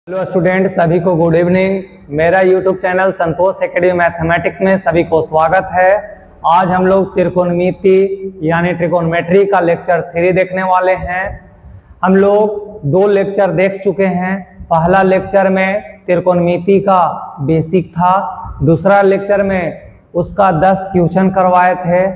Hello student, सभी को good evening. मेरा यूट्यूब चैनल संतोष एकेडमी मैथमेटिक्स में सभी को स्वागत है। आज हम लोग त्रिकोणमिति यानी ट्रिकोनोमेट्री का लेक्चर 3 देखने वाले हैं। हम लोग 2 लेक्चर देख चुके हैं। पहला लेक्चर में त्रिकोणमिति का बेसिक था, दूसरा लेक्चर में उसका 10 क्वेश्चन करवाए थे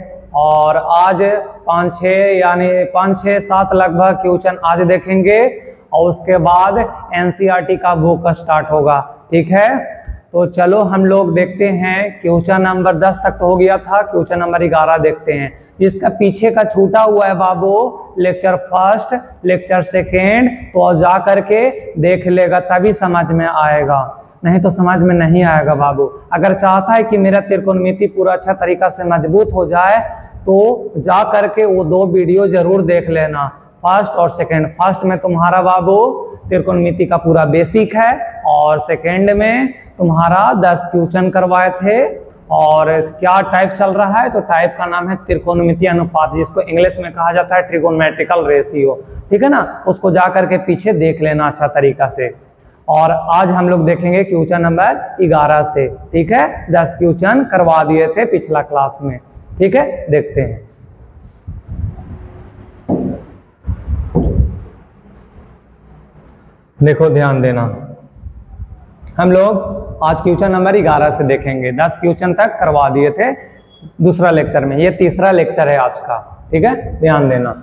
और आज 5-6 लगभग क्वेश्चन आज देखेंगे और उसके बाद एनसीईआरटी का बुक स्टार्ट होगा। ठीक है, तो चलो हम लोग देखते हैं। क्वेश्चन नंबर 10 तक तो हो गया था, क्वेश्चन नंबर 11 देखते हैं। इसका पीछे का छूटा हुआ है बाबू, लेक्चर फर्स्ट, लेक्चर सेकेंड, तो जा करके देख लेगा तभी समझ में आएगा, नहीं तो समझ में नहीं आएगा बाबू। अगर चाहता है कि मेरा त्रिकोणमिति पूरा अच्छा तरीका से मजबूत हो जाए तो जा करके वो 2 वीडियो जरूर देख लेना, फर्स्ट और सेकंड। फर्स्ट में तुम्हारा बाबू त्रिकोणमिति का पूरा बेसिक है और सेकंड में तुम्हारा 10 क्वेश्चन करवाए थे। और क्या टाइप चल रहा है, तो टाइप का नाम है त्रिकोणमिति अनुपात, जिसको इंग्लिश में कहा जाता है ट्रिगोनोमेट्रिकल रेशियो। ठीक है ना, उसको जा करके पीछे देख लेना अच्छा तरीका से। और आज हम लोग देखेंगे क्वेश्चन नंबर 11 से। ठीक है, 10 क्वेश्चन करवा दिए थे पिछला क्लास में। ठीक है, देखते हैं। देखो ध्यान देना, हम लोग आज क्वेश्चन नंबर 11 से देखेंगे। 10 क्वेश्चन तक करवा दिए थे दूसरा लेक्चर में, ये तीसरा लेक्चर है आज का। ठीक है, ध्यान देना।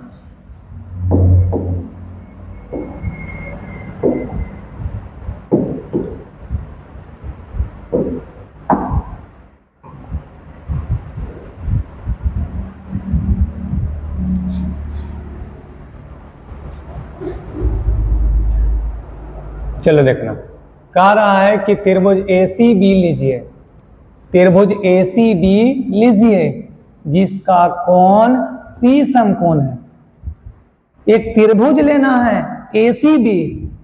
चलो देखना, कह रहा है कि त्रिभुज ACB लीजिए, त्रिभुज ACB लीजिए जिसका कोण C समकोण है। एक त्रिभुज लेना है ACB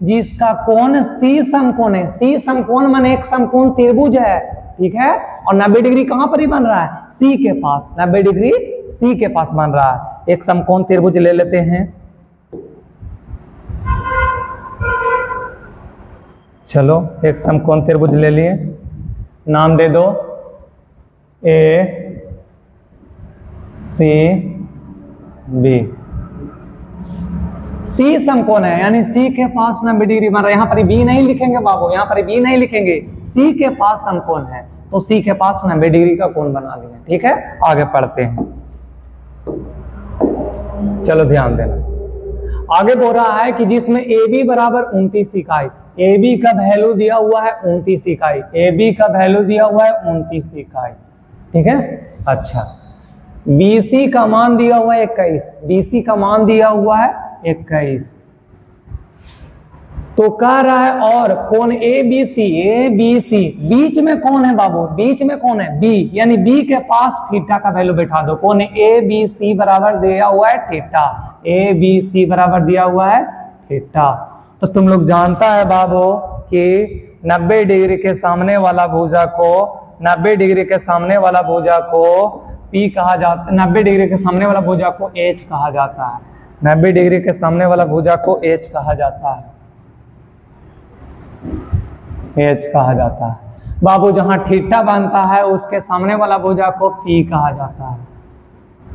जिसका कोण C समकोण है। C समकोण माने एक समकोण त्रिभुज है। ठीक है, और 90 डिग्री कहां पर ही बन रहा है, C के पास। 90 डिग्री C के पास बन रहा है। एक समकोण त्रिभुज ले लेते हैं। चलो एक समकोण त्रिभुज ले लिए, नाम दे दो ACB। C समकोण है यानी C के पास 90 डिग्री बन रहा है। यहाँ पर B नहीं लिखेंगे बाबू, यहाँ पर B नहीं लिखेंगे, C के पास समकोण है तो C के पास 90 डिग्री का कोण बना लिए। ठीक है, आगे पढ़ते हैं। चलो ध्यान देना, आगे बोल रहा है कि जिसमें AB बराबर 29 इकाई, AB का वैल्यू दिया हुआ है 29 इकाई, AB का वैल्यू दिया हुआ है 29 इकाई। ठीक है, अच्छा, BC का मान दिया हुआ है 21, BC का मान दिया हुआ है 21। तो कह रहा है और कोण ABC बीच में कौन है बाबू, बीच में कौन है B, यानी B के पास थीटा का वैल्यू बैठा दो। कोण ABC बराबर दिया हुआ है थीटा, ABC बराबर दिया हुआ है थीटा। तो तुम लोग जानता है बाबू कि 90 डिग्री के सामने वाला भुजा को, 90 डिग्री के सामने वाला भुजा को P कहा जाता है, 90 डिग्री के सामने वाला भुजा को H कहा जाता है। 90 डिग्री के सामने वाला भुजा को H कहा जाता है, H कहा जाता है बाबू। जहां थीटा बनता है उसके सामने वाला भुजा को P कहा जाता है।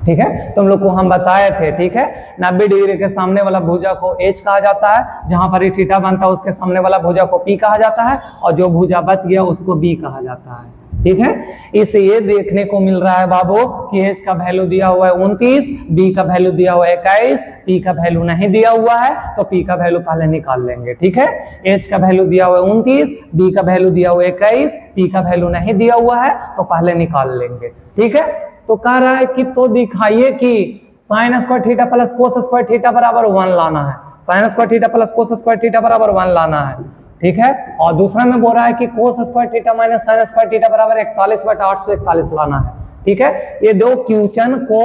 ठीक है, तुम लोग को हम बताए थे। ठीक है, 90 डिग्री के सामने वाला भुजा को H कहा जाता है, जहां पर थीटा बनता है उसके सामने वाला भुजा को P कहा जाता है, और जो भुजा बच गया उसको B कहा जाता है। ठीक है, इससे ये देखने को मिल रहा है बाबू कि H का वैल्यू दिया हुआ है 29, B का वैल्यू दिया हुआ है 21, P का वैल्यू नहीं दिया हुआ है तो P का वैल्यू पहले निकाल लेंगे। ठीक है, H का वैल्यू दिया हुआ है 29, B का वैल्यू दिया हुआ है 21, P का वैल्यू नहीं दिया हुआ है तो पहले निकाल लेंगे। ठीक है, तो कह रहा है कि तो दिखाइए कि sin square theta plus cos square theta बराबर 1 लाना है। sin square theta plus cos square theta बराबर 1 लाना है। ठीक है, और दूसरा में बोल रहा है कि कोस square theta minus sin square theta बराबर 41/841 लाना है। ठीक है, ये 2 क्वेश्चन को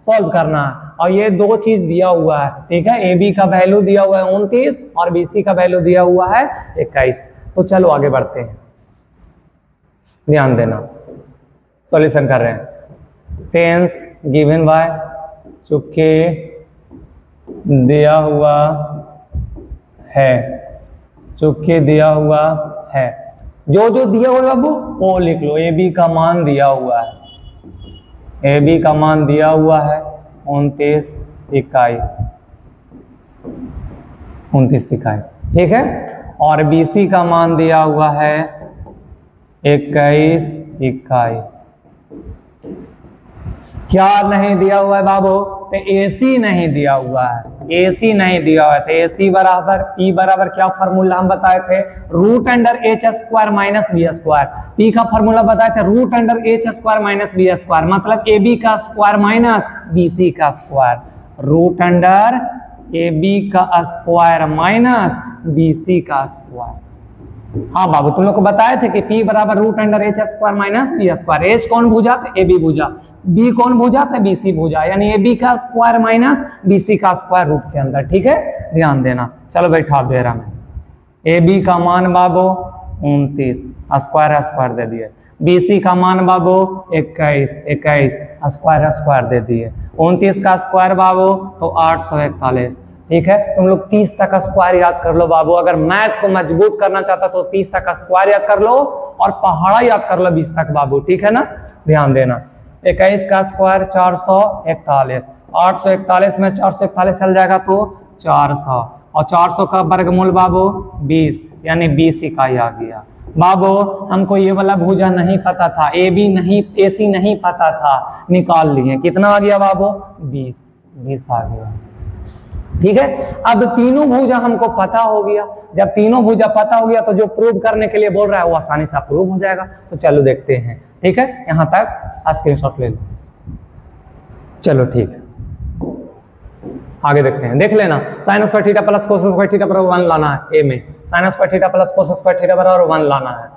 सॉल्व करना है और ये 2 चीज दिया हुआ है। ठीक है, AB का वैल्यू दिया हुआ है 29 और BC का वैल्यू दिया हुआ है 21। तो चलो आगे बढ़ते हैं, ध्यान देना, सॉल्यूशन कर रहे हैं। सेंस गिवन बाय, चूंकि दिया हुआ है चूंकि दिया हुआ है, जो जो दिया हुआ है बाबू वो लिख लो। ए बी का मान दिया हुआ है, ए बी का मान दिया हुआ है 29 इकाई, 29 इकाई, ठीक है। और बी सी का मान दिया हुआ है 21 इकाई। क्या नहीं दिया हुआ है बाबू? तो एसी नहीं दिया हुआ है, एसी नहीं दिया हुआ है। तो एसी बराबर पी बराबर क्या फॉर्मूला हम बताए थे? Root under H square minus B square. P का फॉर्मूला बताए थे root under H square minus B square, मतलब ए बी का स्क्वायर माइनस बी सी का square. Root under A B का स्क्वायर माइनस बी सी का square. हाँ बाबू, तुम लोग को बताए थे कि P बराबर root under H square minus B square. H कौन भुजा? ए बी भुजा। बी कौन भुजा? बी सी भुजा, यानी ए बी का स्क्वायर माइनस बी सी का स्क्वायर रूट के अंदर, ठीक है। ध्यान देना। चलो बैठा दे रहा मैं। ए बी का मान बाबू 29, स्क्वायर स्क्वायर दे दिए। बी सी का मान बाबू 21, 21 स्क्वायर स्क्वायर दे दिए। 29 का स्क्वायर बाबू तो 841, ठीक है। तुम लोग 30 तक का स्क्वायर याद कर लो बाबू। अगर मैथ को मजबूत करना चाहता तो 30 तक का स्क्वायर याद कर लो और पहाड़ा याद कर लो 20 तक बाबू, ठीक है ना। ध्यान देना। 21 का स्क्वायर 441, 841 में 441 चल जाएगा तो 400, और 400 का वर्गमूल बाबू 20, यानी 20 इकाई आ गया। बाबू हमको ये वाला भुजा नहीं पता था, ए बी नहीं, ए सी नहीं पता था, निकाल लिए। कितना आ गया बाबू? 20 आ गया, ठीक है। अब तीनों भुजा हमको पता हो गया। जब तीनों भुजा पता हो गया तो जो प्रूव करने के लिए बोल रहा है वो आसानी से प्रूव हो जाएगा। तो चलो देखते हैं, ठीक है। यहां तक स्क्रीनशॉट ले लो। चलो ठीक है, आगे देखते हैं। देख लेना, sign square theta plus cos square theta बराबर 1 लाना है। ए में sign square theta plus cos square theta बराबर 1 लाना है।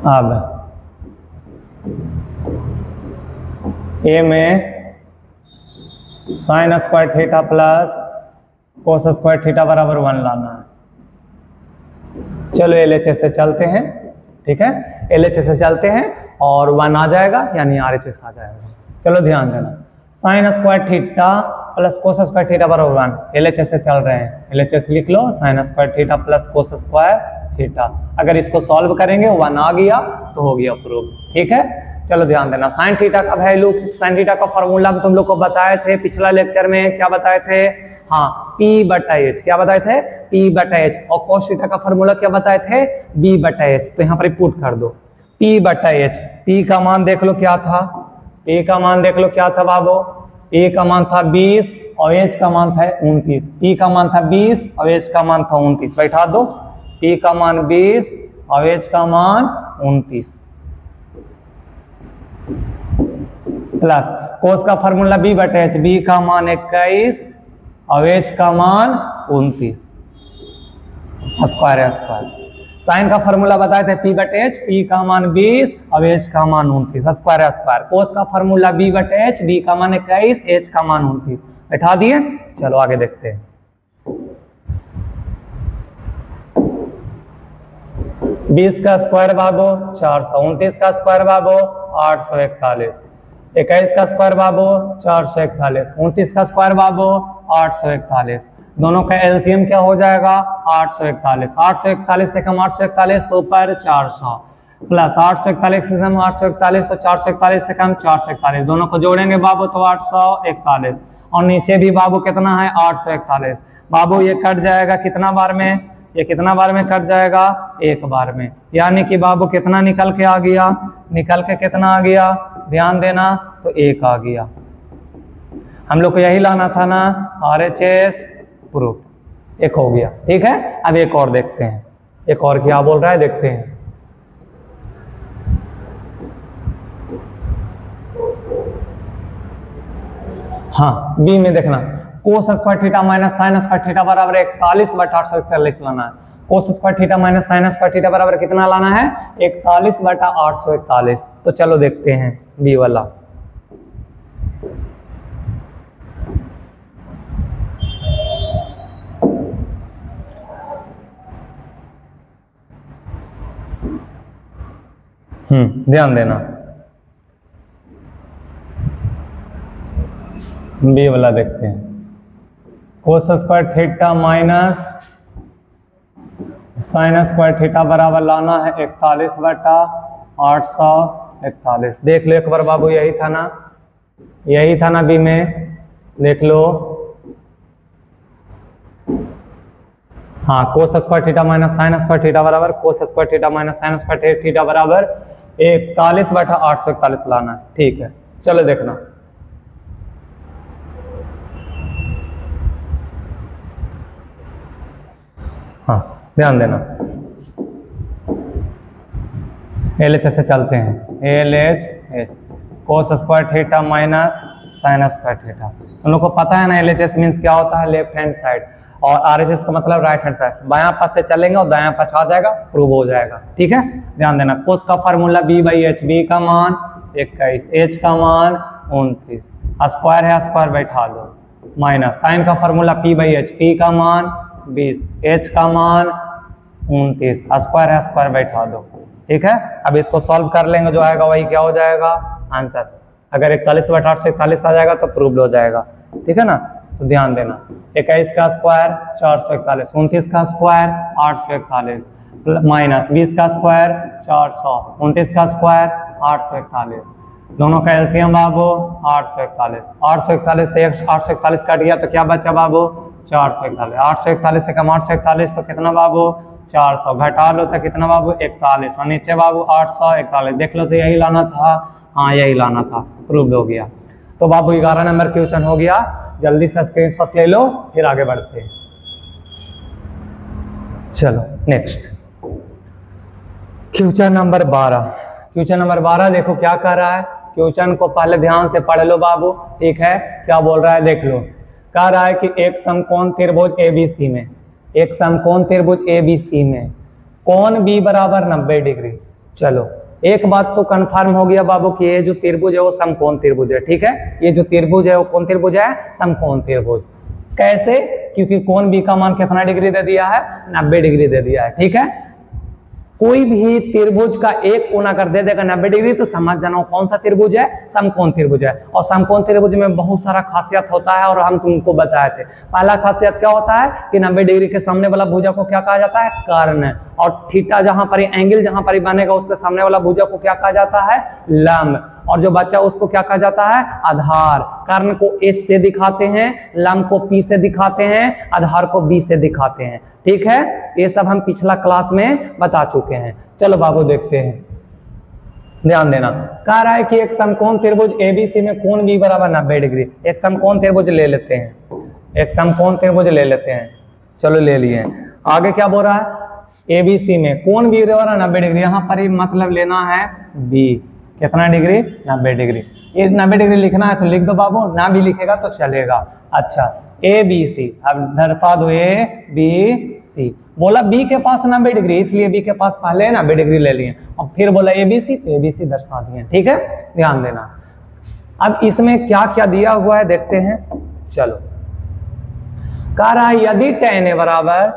अब ए में sign square theta plus cos square theta बराबर 1 लाना है। चलो एलएचएस से चलते हैं, ठीक है। एलएचएस से चलते हैं और 1 आ जाएगा, यानी आरएचएस आ जाएगा। चलो ध्यान देना, sine square theta plus cos square theta बराबर 1। एलएचएस से चल रहे हैं, एलएचएस लिख लो। Sine square theta plus cos square theta, अगर इसको सॉल्व करेंगे 1 आ गया तो हो गया प्रूफ, ठीक है। चलो ध्यान देना, साइन थीटा का वैल्यू, साइन थीटा का फॉर्मूला तुम लोग को बताए थे पिछला लेक्चर में। क्या बताए थे? हाँ, P/H। क्या बताए थे? P/H। और cos थीटा का फॉर्मूला क्या बताए थे? B/H। तो यहाँ पर पुट कर दो P/H। P का मान देख लो क्या था? P का मान देख लो क्या था बाबू? P का मान था 20 और H का मान था 29। P का मान था 20 और H का मान था 29। बैठा दो, P का मान 20 और H का मान 29 प्लस कोस का फॉर्मूला B/H। B का मान 21 और H का मान 29, स्क्वायर स्क्वायर। साइन का फॉर्मूला बताए थे P/H। P का मान 20 और H का मान 29, स्क्वायर स्क्वायर। कोस का फॉर्मूला B/H। B का मान 21, H का मान 29। बैठा दिए। चलो आगे देखते हैं। 20 का स्क्वायर बाबू 400, 29 का स्क्वायर बाबू 841, 21 का स्क्वायर बाबू 441, 29 का स्क्वायर बाबू 841। दोनों का एलसीएम क्या हो जाएगा? 841। 841 से कम 841 तो ऊपर 400 प्लस 841 से कम 841 तो 441 से कम 441। दोनों को जोड़ेंगे बाबू तो 841, और नीचे भी बाबू कितना है? 841। बाबू ये कट जाएगा कितना बार में? ये कितना बार में कट जाएगा? एक बार में। यानी कि बाबू कितना निकल के आ गया? निकल के कितना आ गया? ध्यान देना, तो 1 आ गया। हम लोग को यही लाना था ना, आरएचएस प्रूफ। 1 हो गया, ठीक है। अब एक और देखते हैं, एक और क्या बोल रहा है देखते हैं। हाँ, बी में देखना, कोस square theta minus sine square theta बराबर 41/841 लाना है। कोस square theta minus sine square theta बराबर कितना लाना है? 41/841। तो चलो देखते हैं बी वाला। ध्यान देना, बी वाला देखते हैं। कोस square theta minus sine square theta बराबर लाना है 41/841। देख लो एक बार बाबू, यही था ना, यही था ना बी में, देख लो। हाँ, cos square theta minus sine square theta बराबर cos square theta minus sine square theta बराबर 41/841 लाना है। ठीक है, चलो देखना। हाँ, ध्यान देना, LHS से चलते हैं। LHS कोस square theta minus sine square theta, हम लोग को पता है ना LHS मीन्स क्या होता है, लेफ्ट हैंड साइड, और RHS का मतलब राइट हैंड साइड। बायां पास से चलेंगे और दायां पास आ जाएगा, प्रूव हो जाएगा। ठीक है, ध्यान देना। कोस का फार्मूला B/H, B का मान 21, H का मान 29, स्क्वायर है स्क्वायर बैठा दो, माइनस साइन का फार्मूला P/H, P का मान 20, H का मान 29, स्क्वायर है स्क्वायर बैठा दो। ठीक है, अब इसको सॉल्व कर लेंगे, जो आएगा वही क्या हो जाएगा आंसर। अगर 41/841 आ जाएगा तो प्रूव हो जाएगा। ठीक है ना, तो ध्यान देना। 21 का स्क्वायर 441, 29 का स्क्वायर 841, माइनस 20 का स्क्वायर 400, 29 का स्क्वायर 841, दोनों का एलसीएम बाबू 841। 841 से 841 काट गया तो क्या बचा बाबू 441। 841 से कम 841 तो कितना बाबू 400, घटा लो तो कितना बाबू 41, और नीचे बाबू 841। देख लो तो यही लाना था, हाँ यही लाना था, प्रूव हो गया। तो बाबू 11 नंबर क्वेश्चन हो गया। जल्दी से स्क्रीनशॉट ले लो, फिर आगे बढ़ते हैं। चलो next question number 12। Question number 12 देखो क्या कर रहा है। क्वेश्चन को पहले ध्यान से पढ़ लो बाबू। ठीक है, क्या बोल रहा है देख लो। कह रहा है कि एक समकोण त्रिभुज ABC में, एक समकोण त्रिभुज ABC में कोण B बराबर 90 डिग्री। चलो एक बात तो कंफर्म हो गया बाबू कि ये जो त्रिभुज है वो समकोण त्रिभुज है। ठीक है, ये जो त्रिभुज है वो कौन त्रिभुज है, समकोण त्रिभुज। कैसे, क्योंकि कोण B का मान कितना डिग्री दे दिया है, 90 डिग्री दे दिया है। ठीक है, कोई भी त्रिभुज का एक कोण अगर दे देगा 90 डिग्री तो समझ जाना कौन सा त्रिभुज है, समकोण त्रिभुज है। और समकोण त्रिभुज में बहुत सारा खासियत होता है और हम तुमको बताए थे। पहला खासियत क्या होता है कि 90 डिग्री के सामने वाला भुजा को क्या कहा जाता है, कर्ण। और थीटा जहां पर एंगल जहां पर बनेगा उसके सामने वाला भुजा को क्या कहा जाता है, लंब। और जो बच्चा उसको क्या कहा जाता है, आधार। कर्ण को S से दिखाते हैं, लंब को P से दिखाते हैं, आधार को B से दिखाते हैं। ठीक है, ये सब हम पिछला क्लास में बता चुके हैं। चलो बाबू देखते हैं, ध्यान देना। कह रहा है कि एक समकोण त्रिभुज ABC में कोण B बराबर 90 डिग्री। एक समकोण त्रिभुज ले लेते हैं, एक समकोण त्रिभुज ले लेते हैं। चलो ले लिए। आगे क्या बोल रहा है, ABC में कोण B बराबर 90 डिग्री। यहाँ पर ही मतलब लेना है B, कितना डिग्री, 90 डिग्री। ये 90 डिग्री लिखना है तो लिख दो बाबू, ना भी लिखेगा तो चलेगा। अच्छा ABC, अब दर्शा दो ABC। बोला B के पास 90 डिग्री, इसलिए B के पास पहले 90 डिग्री ले लिए, और फिर बोला ABC तो ABC दर्शा दिए। ठीक है, ध्यान देना। अब इसमें क्या क्या दिया हुआ है देखते हैं। चलो कह रहा है यदि tan A बराबर,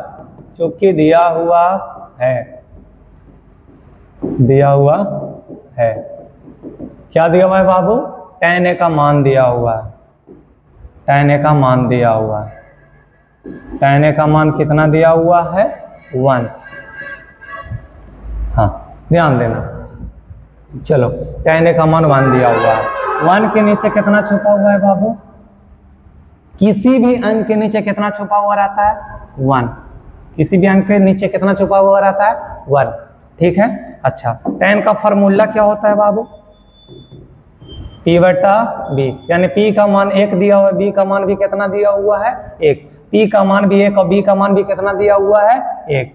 चूंकि दिया हुआ है, दिया हुआ है, क्या दिया हुआ है बाबू, tan A का मान दिया हुआ है। tan A का मान दिया हुआ है। tan A का मान कितना दिया हुआ है, 1। हाँ ध्यान देना। चलो tan A का मान 1 दिया हुआ है। 1 के नीचे कितना छुपा हुआ है बाबू, किसी भी अंक के नीचे कितना छुपा हुआ रहता है, 1। किसी भी अंक के नीचे कितना छुपा हुआ रहता है, 1। ठीक है, अच्छा tan का फॉर्मूला क्या होता है बाबू, P/B, यानी P का मान 1 दिया हुआ है, B का मान भी कितना दिया हुआ है, 1। P का मान भी 1 और B का मान भी कितना दिया हुआ है, 1।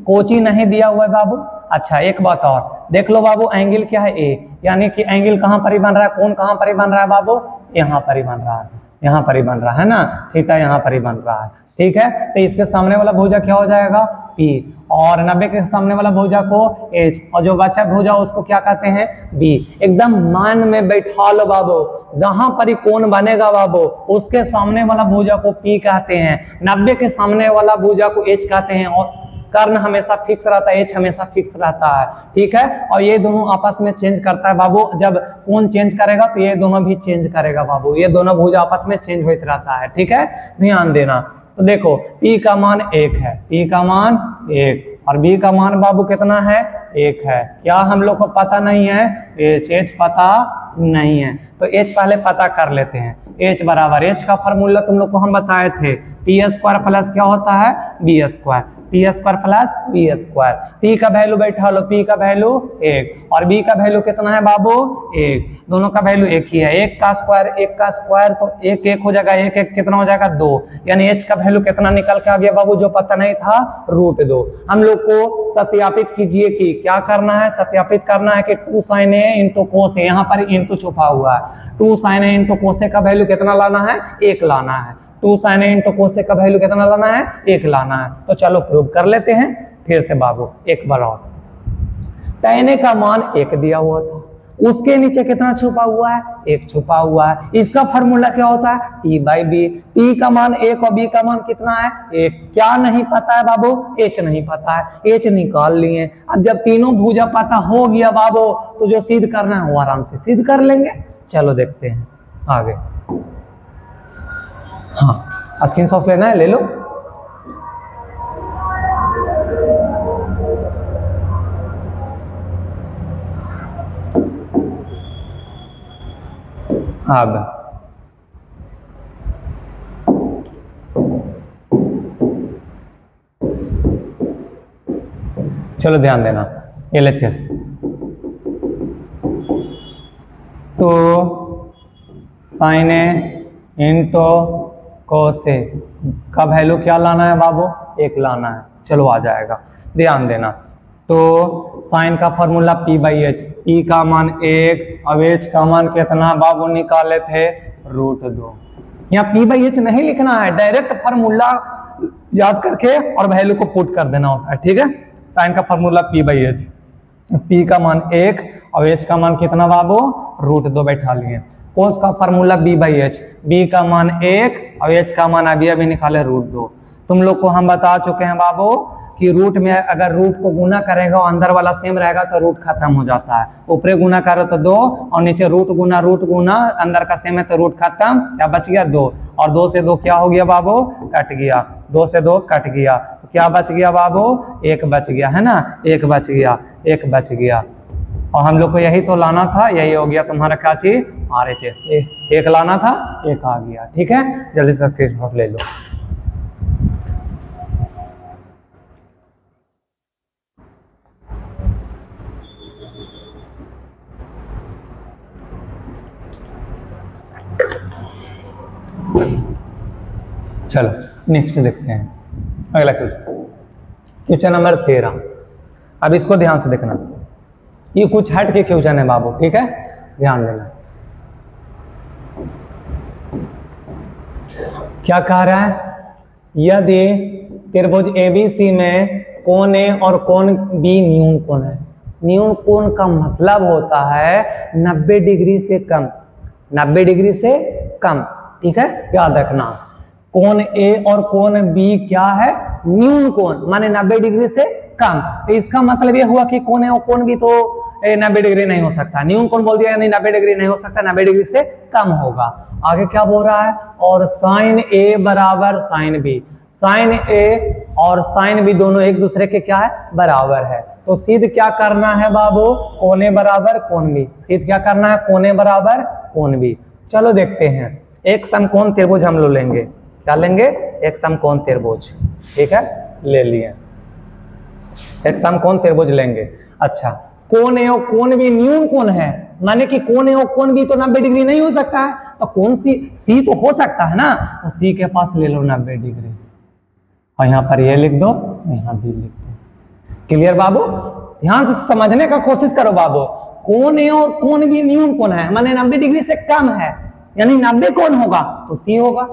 कोची नहीं दिया हुआ है बाबू। अच्छा एक बात और देख लो बाबू, एंगल क्या है A, यानी कि एंगल कहां पर ही बन रहा है, कोण कहां पर ही बन रहा है बाबू, यहाँ पर ही बन रहा है, यहाँ पर ही बन रहा है ना, थीटा यहाँ पर ही बन रहा है। ठीक है, तो इसके सामने वाला भुजा क्या हो जाएगा, P, और 90 के सामने वाला भुजा को H, और जो बचा भुजा उसको क्या कहते हैं, B। एकदम मान में बैठा लो बाबू, जहां पर ही कोण बनेगा बाबू उसके सामने वाला भुजा को P कहते हैं, 90 के सामने वाला भुजा को H कहते हैं, और कर्ण हमेशा फिक्स रहता है, एच हमेशा फिक्स रहता है, ठीक है। और ये दोनों आपस में चेंज करता है बाबू, जब कोण चेंज करेगा तो ये दोनों भी चेंज करेगा बाबू, ये दोनों भुजा आपस में चेंज होते रहता है, ठीक है, ध्यान देना। तो देखो P का मान 1 है, P का मान 1 और B का मान बाबू कितना है 1 है। क्या हम लोग को पता नहीं है, H पता नहीं है, तो H पहले पता कर लेते हैं। H बराबर, H का फॉर्मूला तुम लोग को हम बताए थे, पी स्क्वायर प्लस क्या होता है B square, P square plus B square. P का वैल्यू बैठा लो, P का वैल्यू 1 और B का वैल्यू कितना है बाबू 1, दोनों का वैल्यू 1 ही है। 1 का स्क्वायर तो 1 1 हो जाएगा, 1 1 कितना हो जाएगा 2, यानी H का वैल्यू कितना निकल के आ गया बाबू, जो पता नहीं था √2। हम लोग को सत्यापित कीजिए कि क्या करना है, सत्यापित करना है कि 2 sin A into cos A, यहाँ पर इंटू छुपा हुआ है, 2 sin A into cos A का वैल्यू कितना लाना है 1 लाना है, 2 sin A into cos A का वैल्यू कितना लाना है 1 लाना है। तो चलो प्रूव कर लेते हैं फिर से बाबू। एक बार और, tan A का मान 1 दिया हुआ था, उसके नीचे कितना छुपा हुआ है 1 छुपा हुआ है, इसका फॉर्मूला क्या होता है P/B। P का मान 1 और B का मान कितना है 1, क्या नहीं पता है बाबू H नहीं पता है, H निकाल लिए। अब जब तीनों भुजा पता हो गया बाबू तो जो सिद्ध करना है वो आराम से सिद्ध कर लेंगे। चलो देखते हैं आगे। हाँ स्क्रीनशॉट लेना है ले लो। अब चलो ध्यान देना, LHS तो sin A into cos A का वैल्यू क्या लाना है बाबू 1 लाना है। चलो आ जाएगा, ध्यान देना। तो साइन का फॉर्मूला P/H, P का मान 1 और H का मान कितना बाबू निकाले थे √2। यहाँ P/H नहीं लिखना है, डायरेक्ट फॉर्मूला याद करके और वैल्यू को पुट कर देना होता है, ठीक है। साइन का फॉर्मूला P/H, P का मान 1 और H का मान कितना बाबू √2 बैठा लिए। कोस का फॉर्मूला B/H, B का मान 1 और H का मान अभी निकाले √2। तुम लोग को हम बता चुके हैं बाबू कि रूट में अगर रूट को गुना करेगा और अंदर वाला सेम रहेगा तो रूट खत्म हो जाता है। ऊपरे गुना करो तो 2 और नीचे रूट गुना अंदर का सेम है तो रूट खत्म, क्या बच गया 2 और 2 से 2 क्या हो गया बाबू कट गया, 2 से 2 कट गया, तो क्या बच गया बाबू 1 बच गया है ना, 1 बच गया, 1 बच गया। और हम लोग को यही तो लाना था, यही हो गया तुम्हारा क्या चीज RHS, 1 लाना था 1 आ गया, ठीक है। जल्दी से स्क्रीनशॉट ले लो। चलो नेक्स्ट देखते हैं अगला क्वेश्चन नंबर 13। अब इसको ध्यान से देखना, ये कुछ हट के क्वेश्चन है बाबू, ठीक है, ध्यान देना। क्या कह रहा है, यदि त्रिभुज ABC में कोण A और कोण B न्यून कोण है। न्यून कोण का मतलब होता है 90 डिग्री से कम, 90 डिग्री से कम, ठीक है, याद रखना। कोण A और कोण B क्या है न्यून कोण, माने 90 डिग्री से कम। तो इसका मतलब ये हुआ कि कोण A और कोण B तो 90 डिग्री नहीं हो सकता, न्यून कोण बोल दिया यानी 90 डिग्री नहीं हो सकता, 90 डिग्री से कम होगा। आगे क्या बोल रहा है, और sin A बराबर sin B, sin A और sin B दोनों एक दूसरे के क्या है बराबर है। तो सिद्ध क्या करना है बाबू कोण A बराबर कोण B, सिद्ध क्या करना है कोण A बराबर कोण B। चलो देखते हैं, एक समकोण त्रिभुज हम लोग लेंगे, क्या लेंगे एक समकोण त्रिभुज, ठीक है, ले लिए एक समकोण त्रिभुज लेंगे। अच्छा कोण A और कोण B न्यून कोण है, माने कि कोण A और कोण B तो 90 डिग्री नहीं हो सकता है, तो कौन सी C तो हो सकता है ना, तो C के पास ले लो 90 डिग्री और यहाँ पर ये लिख दो, यहाँ भी लिख दो। क्लियर बाबू, ध्यान से समझने का कोशिश करो बाबू। कोण A और कोण B न्यून कोण है, माने 90 डिग्री से कम है, यानी 90 कोण होगा तो C होगा,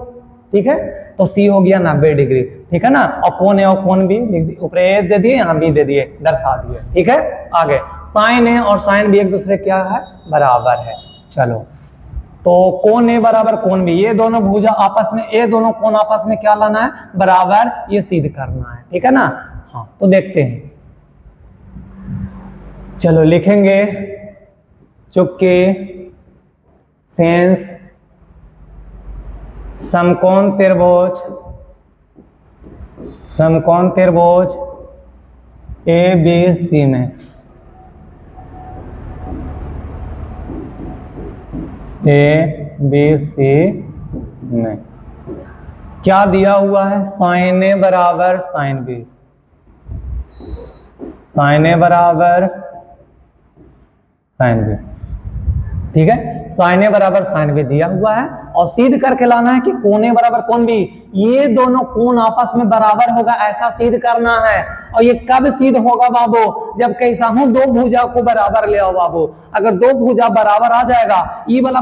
ठीक है, तो C हो गया 90 डिग्री, ठीक है ना। और कोण A और कोण B ऊपर A दे दिए, यहाँ B दे दिए, दर्शा दिए, ठीक है। आगे sin A और sin B एक दूसरे क्या है बराबर है। चलो तो कोण A बराबर कोण B, ये दोनों भुजा आपस में, ये दोनों कोण आपस में क्या लाना है बराबर, ये सिद्ध करना है, ठीक है ना। हाँ तो देखते हैं, चलो लिखेंगे चुप्के सेंस समकोण त्रिभुज ए बी सी में, ए बी सी में क्या दिया हुआ है, साइन ए बराबर साइन बी, साइन ए बराबर साइन बी, ठीक है, साइन ए बराबर साइन बी दिया हुआ है और सिद्ध करके लाना है कि कोण ए बराबर कोण बी, ये दोनों कोण आपस में बराबर होगा ऐसा सिद्ध करना है। और ये कब सिद्ध होगा बाबू, जब कैसा हूं दो भुजा को बराबर ले आओ बाबू, अगर दो भुजा बराबर आ जाएगा, ई वाला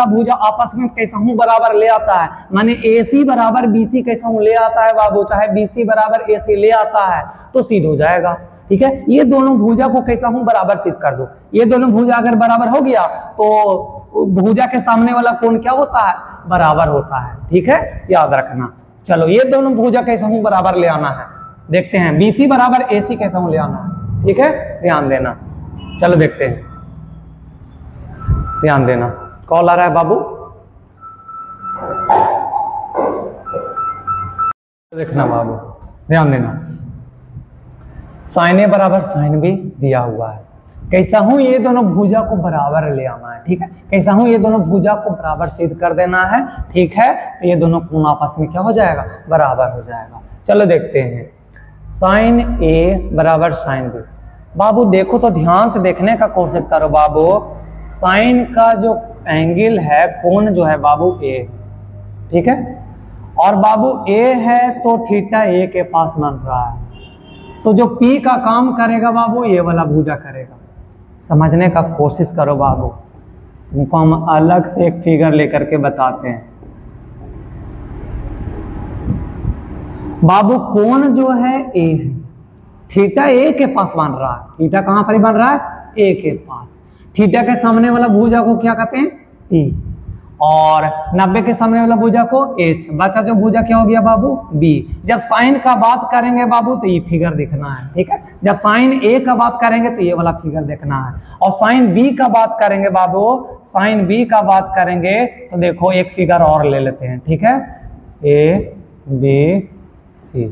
भुजा आपस में कैसा हूं बराबर ले आता है, माने AC बराबर BC कैसा हूं ले आता है बाबू, चाहे BC बराबर AC ले आता है तो सिद्ध हो जाएगा। ठीक है, ये दोनों भुजा को कैसा हूं बराबर सिद्ध कर दो, ये दोनों भुजा अगर बराबर हो गया तो भुजा के सामने वाला कोण क्या होता है, बराबर होता है। ठीक है, याद रखना। चलो ये दोनों भुजा कैसा हूं बराबर ले आना है, देखते हैं BC बराबर AC कैसा हूं ले आना है। ठीक है, ध्यान देना। चलो देखते हैं, ध्यान देना। कॉल आ रहा है बाबू, देखना बाबू, ध्यान देना। साइन ए बराबर साइन बी दिया हुआ है, कैसा हूं ये दोनों भुजा को बराबर ले आना है। ठीक है, कैसा हूं ये दोनों भुजा को बराबर सिद्ध कर देना है। ठीक है, तो ये दोनों कोण आपस में क्या हो जाएगा, बराबर हो जाएगा। चलो देखते हैं, साइन ए बराबर साइन बी। बाबू देखो तो ध्यान से देखने का कोशिश करो बाबू, साइन का जो एंगल है, कोण जो है बाबू ए, ठीक है, और बाबू ए है तो थीटा ए के पास बन रहा है, तो जो P का काम करेगा बाबू ये वाला भुजा करेगा। समझने का कोशिश करो बाबू, तुमको हम अलग से एक फिगर लेकर के बताते हैं। बाबू कोण जो है ए है, थीटा ए के पास बन रहा है, थीटा कहां पर बन रहा है, ए के पास। थीटा के सामने वाला भुजा को क्या कहते हैं, T, और 90 के सामने वाला भुजा को H। बचा जो भुजा क्या हो गया बाबू, B। जब साइन का बात करेंगे बाबू तो ये फिगर देखना है। ठीक है, जब साइन A का बात करेंगे तो ये वाला फिगर देखना है, और साइन B का बात करेंगे बाबू, साइन B का बात करेंगे तो देखो एक फिगर और ले लेते हैं। ठीक है, A B C।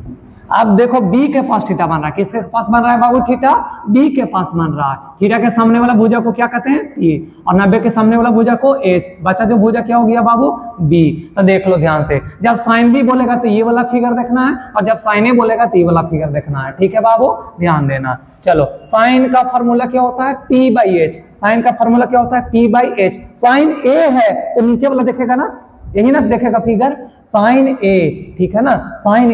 अब देखो B के पास थीटा बन रहा है, किसके पास बन रहा है बाबू, थीटा B के पास बन रहा है। थीटा के सामने वाला भुजा को क्या कहते हैं, T, और 90 के सामने वाला भुजा को H। बचा जो भुजा क्या हो गया बाबू, B। तो देख लो ध्यान से, जब साइन B बोलेगा तो ये वाला फिगर देखना है, और जब साइन A बोलेगा तो ये वाला फिगर देखना है। ठीक है बाबू, ध्यान देना। चलो, साइन का फॉर्मूला क्या होता है, P/H। साइन का फॉर्मूला क्या होता है, P/H। साइन A है तो नीचे वाला देखेगा ना, यही ना देखेगा फिगर, साइन A। ठीक है ना, साइन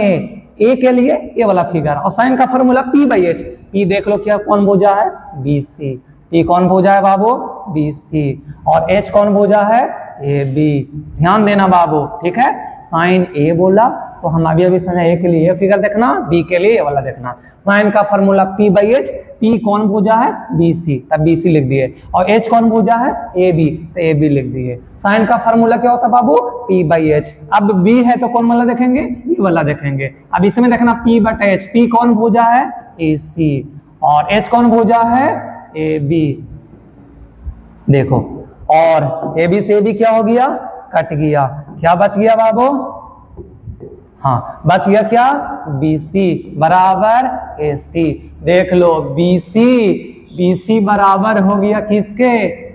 A के लिए ये वाला फिगर, और साइन का फॉर्मूला P/H। P देख लो क्या कौन भुजा है, BC। P कौन भुजा है बाबू, BC, और H कौन भुजा है, AB। ध्यान देना बाबू। ठीक है, साइन A बोला तो हम अभी समझा, A के लिए ये फिगर देखना, B के लिए ये वाला देखना। साइन का फॉर्मूला P/H। P कौन भुजा है, BC, तब BC लिख दिए, और H कौन भुजा है, AB, तो AB लिख दिए। साइन का फॉर्मूला क्या होता है बाबू, P/H। अब B है तो कौन वाला देखेंगे, ये वाला देखेंगे। अब इसमें देखना P/H। P कौन भुजा है, AC, और H कौन भुजा है, AB। देखो, और AB से AB क्या हो गया, कट गया, क्या बच गया बाबू, हाँ बच गया क्या, BC बराबर AC। देख लो BC बराबर हो गया किसके,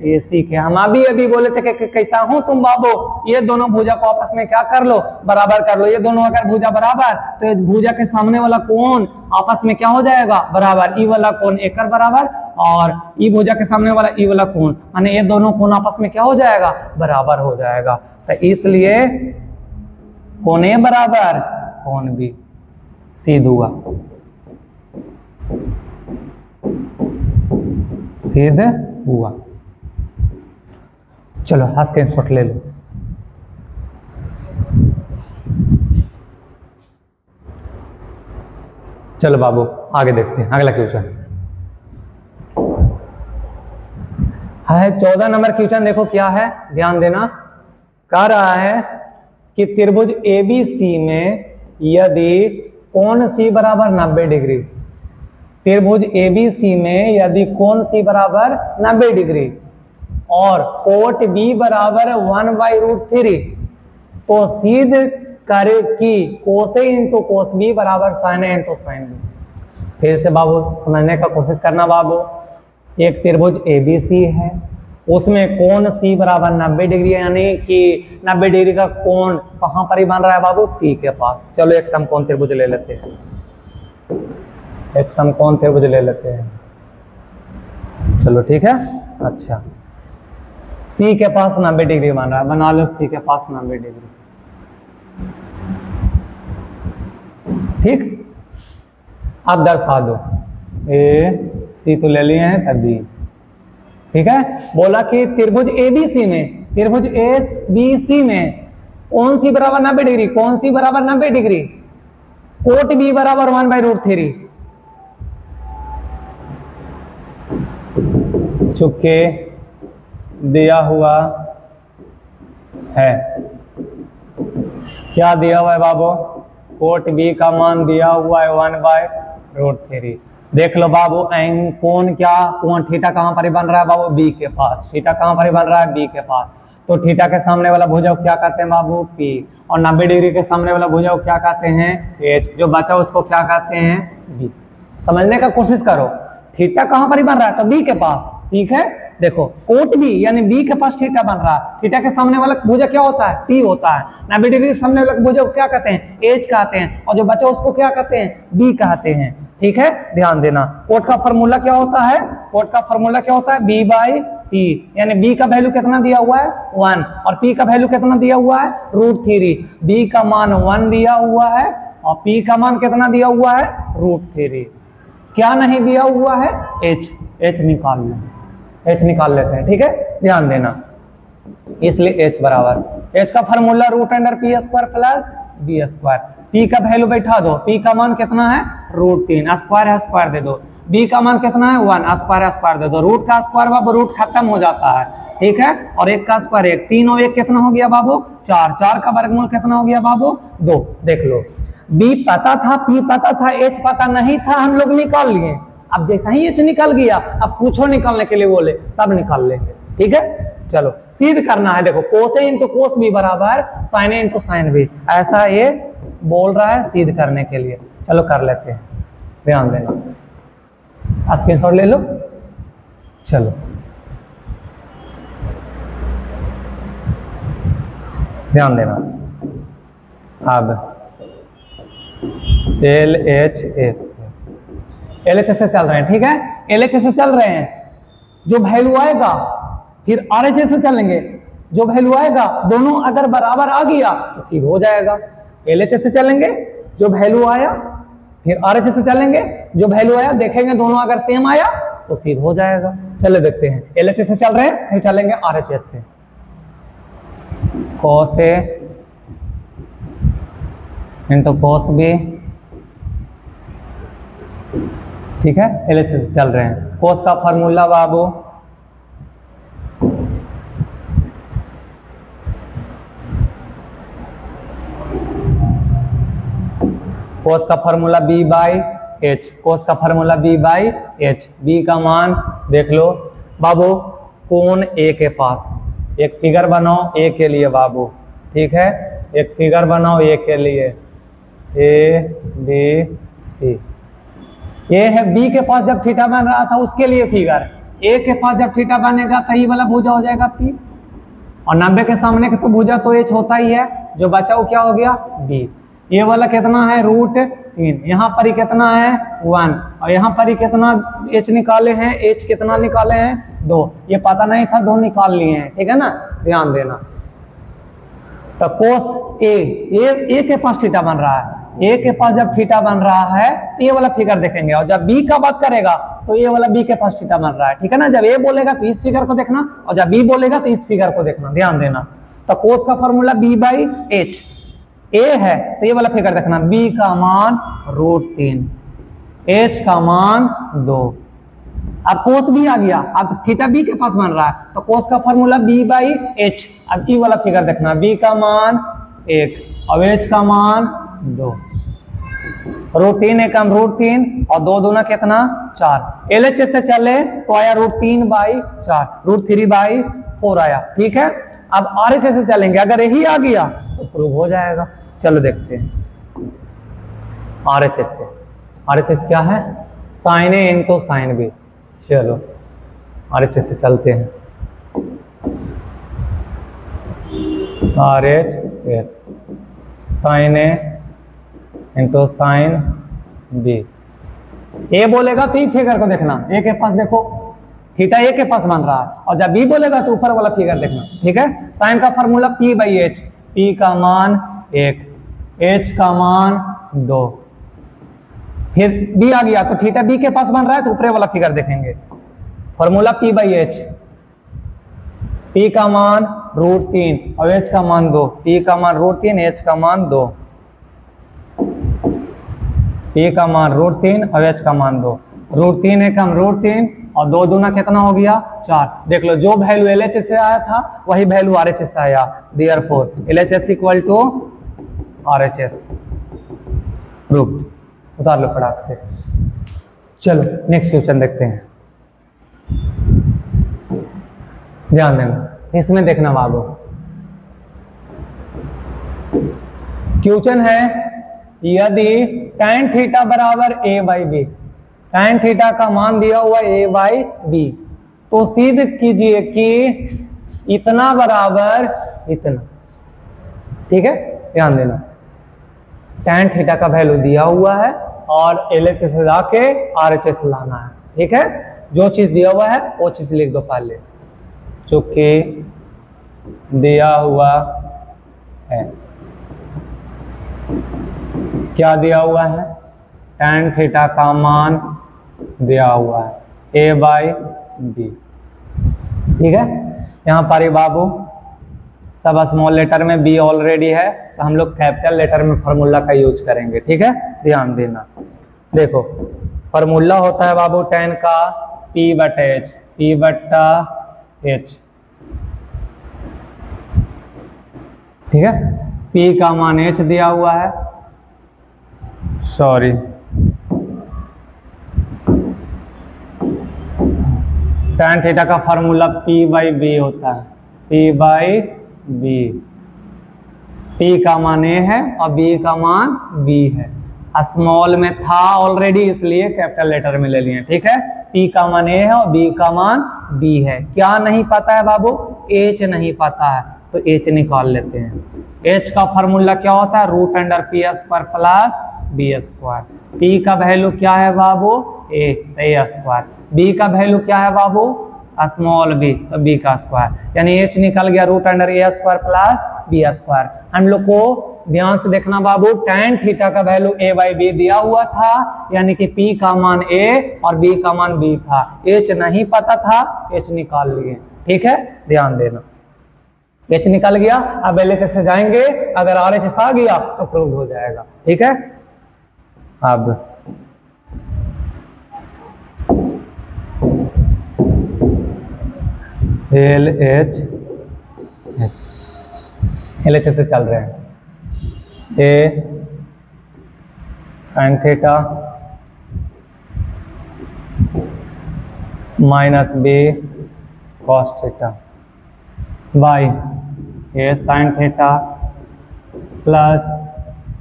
AC के। हम अभी बोले थे कि कैसा हूं तुम बाबू, ये दोनों भुजा को आपस में क्या कर लो, बराबर कर लो। ये दोनों अगर भुजा बराबर तो भुजा के सामने वाला कोण आपस में क्या हो जाएगा, बराबर। ई वाला कोण एकर बराबर, और ई भुजा के सामने वाला ई वाला कोण, माने ये दोनों कोण आपस में क्या हो जाएगा, बराबर हो जाएगा। तो इसलिए कोण ए बराबर कोण B सिद्ध हुआ, सिद्ध हुआ। चलो स्क्रीनशॉट ले लो। चलो बाबू आगे देखते हैं, अगला क्वेश्चन है 14 नंबर क्वेश्चन। देखो क्या है, ध्यान देना। कह रहा है कि त्रिभुज ABC में यदि कोण सी बराबर 90 डिग्री। त्रिभुज एबीसी में यदि कोण सी बराबर 90 डिग्री और कोट बी बराबर 1/√3, तो सिद्ध करे कि कोस ए इंटू कोस बी बराबर साइन ए इंटू साइन बी। फिर से बाबू समझने का कोशिश करना बाबू। एक त्रिभुज एबीसी है, उसमें कोण सी बराबर 90 डिग्री, यानी कि 90 डिग्री का कोण कहां पर ही बन रहा है बाबू? सी के पास। चलो एक समकोण त्रिभुज ले लेते हैं, एक समकोण त्रिभुज ले लेते हैं। चलो ठीक है। अच्छा, सी के पास 90 डिग्री बन रहा है, बना लो सी के पास 90 डिग्री। ठीक, अब दर्शा दो ए सी तो ले लिए हैं तभी। ठीक है, बोला कि त्रिभुज एबीसी में, त्रिभुज एबीसी में कोण सी बराबर 90 डिग्री, कोण सी बराबर 90 डिग्री, कोट बी बराबर 1/√3। चुपके दिया हुआ है, क्या दिया हुआ है बाबू? कोट बी का मान दिया हुआ है 1/√3। देख लो बाबू, कोण क्या, कोण थीटा कहां पर बन रहा है बाबू? बी के पास। थीटा कहां पर बन रहा है? बी के पास। तो थीटा के सामने वाला भुजा क्या कहते हैं बाबू? पी। और 90 डिग्री के सामने वाला भुजा क्या कहते हैं? एच। जो बचा उसको क्या कहते हैं? बी। समझने का कोशिश करो, थीटा कहां पर बन रहा है? तो बी के पास। ठीक है, देखो कोट बी यानी बी के पास थीटा बन रहा है। थीटा के सामने वाला भुजा क्या होता है? पी होता है। 90 डिग्री के सामने वाला भुजा क्या कहते हैं? एच कहते हैं। और जो बचा उसको क्या कहते हैं? बी कहते हैं। ठीक है, ध्यान देना। कोट का फॉर्मूला क्या होता है? कोट का फॉर्मूला क्या होता है? b/p, यानी b का वैल्यू कितना दिया हुआ है? 1, और p का वैल्यू कितना दिया हुआ है? √3। b का मान 1 दिया हुआ है और p का मान कितना दिया हुआ है? √3। क्या नहीं दिया हुआ है? h। h निकाल लें, h निकाल लेते हैं। ठीक है, ध्यान देना। इसलिए h बराबर, h का formula √p² plus b²। p का वैल्यू बैठा दो, p का मान कितना है? √3। स्क्वायर है, स्क्वायर दे दो। b का मान कितना है? 1। स्क्वायर है, स्क्वायर दे दो। रूट का स्क्वायर बाबू रूट खत्म हो जाता है। ठीक है, और एक का स्क्वायर 1। 3 और 1 कितना हो गया बाबू? 4। 4 का वर्गमूल कितना हो गया बाबू? 2। देख लो, b पता था, p पता था, h पता नहीं था, हम लोग निकाल लिए। अब जैसा ही h निकल गया, अब पूछो निकालने के लिए बोले, सब निकाल लेंगे। ठीक है, चलो सिद्ध करना है। देखो कोस ए इंटू कोस बी बराबर साइन ए इंटू साइन बी, ऐसा ये बोल रहा है सिद्ध करने के लिए। चलो कर लेते हैं, ध्यान देना। स्क्रीनशॉट ले लो। चलो ध्यान देना। अब LHS से चल रहे हैं। ठीक है, LHS से चल रहे हैं। जो वैल्यू आएगा फिर RHS से चलेंगे। जो वैल्यू आएगा दोनों अगर बराबर आ गया तो सीध हो जाएगा। LHS से चलेंगे, जो वैल्यू आया, फिर RHS से चलेंगे, जो वैल्यू आया देखेंगे दोनों अगर सेम आया तो सीध हो जाएगा। चले देखते हैं। LHS से चल रहे हैं, फिर चलेंगे RHS से। cos A into cos B। ठीक है, LHS से चल रहे हैं। cos का फॉर्मूला बाबू cos का फॉर्मूला b/h, cos का फॉर्मूला b/h। b का मान देख लो बाबू, कोण A के पास एक फिगर बनाओ A के लिए बाबू। ठीक है, एक फिगर बनाओ A के लिए, A B C। ये है B के पास जब थीटा बन रहा था उसके लिए फिगर। A के पास जब थीटा बनेगा तो ये वाला भुजा हो जाएगा P, और 90 के सामने का तो भुजा तो H होता ही है। जो बचा वो क्या हो गया? B। ये वाला कितना है? √3। यहाँ पर ही कितना है? 1। और यहाँ पर ही कितना h निकाले हैं? h कितना निकाले हैं? 2। ये पता नहीं था, 2 निकाल लिए हैं। ठीक है ना, ध्यान देना। तो cos A के पास थीटा बन रहा है। A के पास जब थीटा बन रहा है तो ये वाला फिगर देखेंगे, और जब B का बात करेगा तो ये वाला B के पास थीटा बन रहा है। ठीक है ना, जब A बोलेगा तो इस फिगर को देखना, और जब B बोलेगा तो इस फिगर को देखना। ध्यान देना। तो cos का फॉर्मूला b/h। A है तो ये वाला फिगर देखना, B का मान √3, H का मान 2। अब cos B आ गया, अब थीटा B के पास बन रहा है तो cos का फॉर्मूला b/h। अब ये वाला फिगर देखना, B का मान 1 और H का मान 2। √3 एकम √3 और 2 दूना कितना 4। LHS से चले तो आया √3/4, √3/4 आया। ठीक है, अब RHS से चलेंगे, अगर यही आ गया तो प्रूव हो जाएगा। चलो देखते हैं RHS से। RHS क्या है? sin A into sin B। चलो RHS से चलते हैं। RHS sin A into sin B। ए बोलेगा तो ई फिगर को देखना, ए के पास देखो थीटा ए के पास बन रहा है, और जब बी बोलेगा तो ऊपर वाला फिगर देखना। ठीक है, साइन का फॉर्मूला P/H, P का मान 1, H का मान 2, फिर बी आ गया तो थीटा बी के पास बन रहा है तो ऊपर वाला फिगर देखेंगे। फॉर्मूला P/H, P का मान √3 और H का मान 2, P का मान √3, H का मान 2, P का मान √3 और H का मान 2। √3 एकम √3 और 2 दूना कितना हो गया 4। देख लो जो वैल्यू LHS से आया था वही वैल्यू RHS से आया। Therefore LHS equal to RHS। Proved. उतार लो फटाक से। चलो नेक्स्ट क्वेश्चन देखते हैं, ध्यान देना इसमें, देखना बाबू। क्वेश्चन है यदि tan थीटा बराबर A/B, tan थीटा का मान दिया हुआ A/B, तो सिद्ध कीजिए कि इतना बराबर इतना। ठीक है, ध्यान देना, tan थीटा का वैल्यू दिया हुआ है और LHS से जाके RHS लाना है। ठीक है, जो चीज दिया हुआ है वो चीज लिख दो पहले, जो कि दिया हुआ है। क्या दिया हुआ है? tan थीटा का मान दिया हुआ है A/B। ठीक है, यहाँ पर बाबू सब स्मॉल लेटर में, B ऑलरेडी है तो हम लोग कैपिटल लेटर में फार्मूला का यूज करेंगे। ठीक है, ध्यान देना। देखो फार्मूला होता है बाबू tan का P/H, P/H। ठीक है, P का मान H दिया हुआ है, सॉरी tan थीटा का फार्मूला P/B होता है, P/B। P का मान A है और B का मान B है। स्मॉल में था ऑलरेडी इसलिए कैपिटल लेटर में ले लिए। ठीक है, P का मान A है और B का मान B है। क्या नहीं पता है बाबू? H नहीं पता है तो H निकाल लेते हैं। H का फार्मूला क्या होता है? √P² plus B²। P का वैल्यू क्या है बाबू? A²। B का वैल्यू क्या है बाबू? स्मॉल b, तो b का स्क्वायर, यानी h निकल गया √A² प्लस B²। हम लोग को ध्यान से देखना बाबू, tan थीटा का वैल्यू A/B दिया हुआ था, यानी कि P का मान A और B का मान B था। h नहीं पता था, h निकाल लिए। ठीक है, ध्यान देना, h निकल गया। अब LHS से जाएंगे, अगर RHS आ गया तो प्रूव हो जाएगा। ठीक है, अब LHS से चल रहे हैं। A sin theta minus B cos theta by A sin theta plus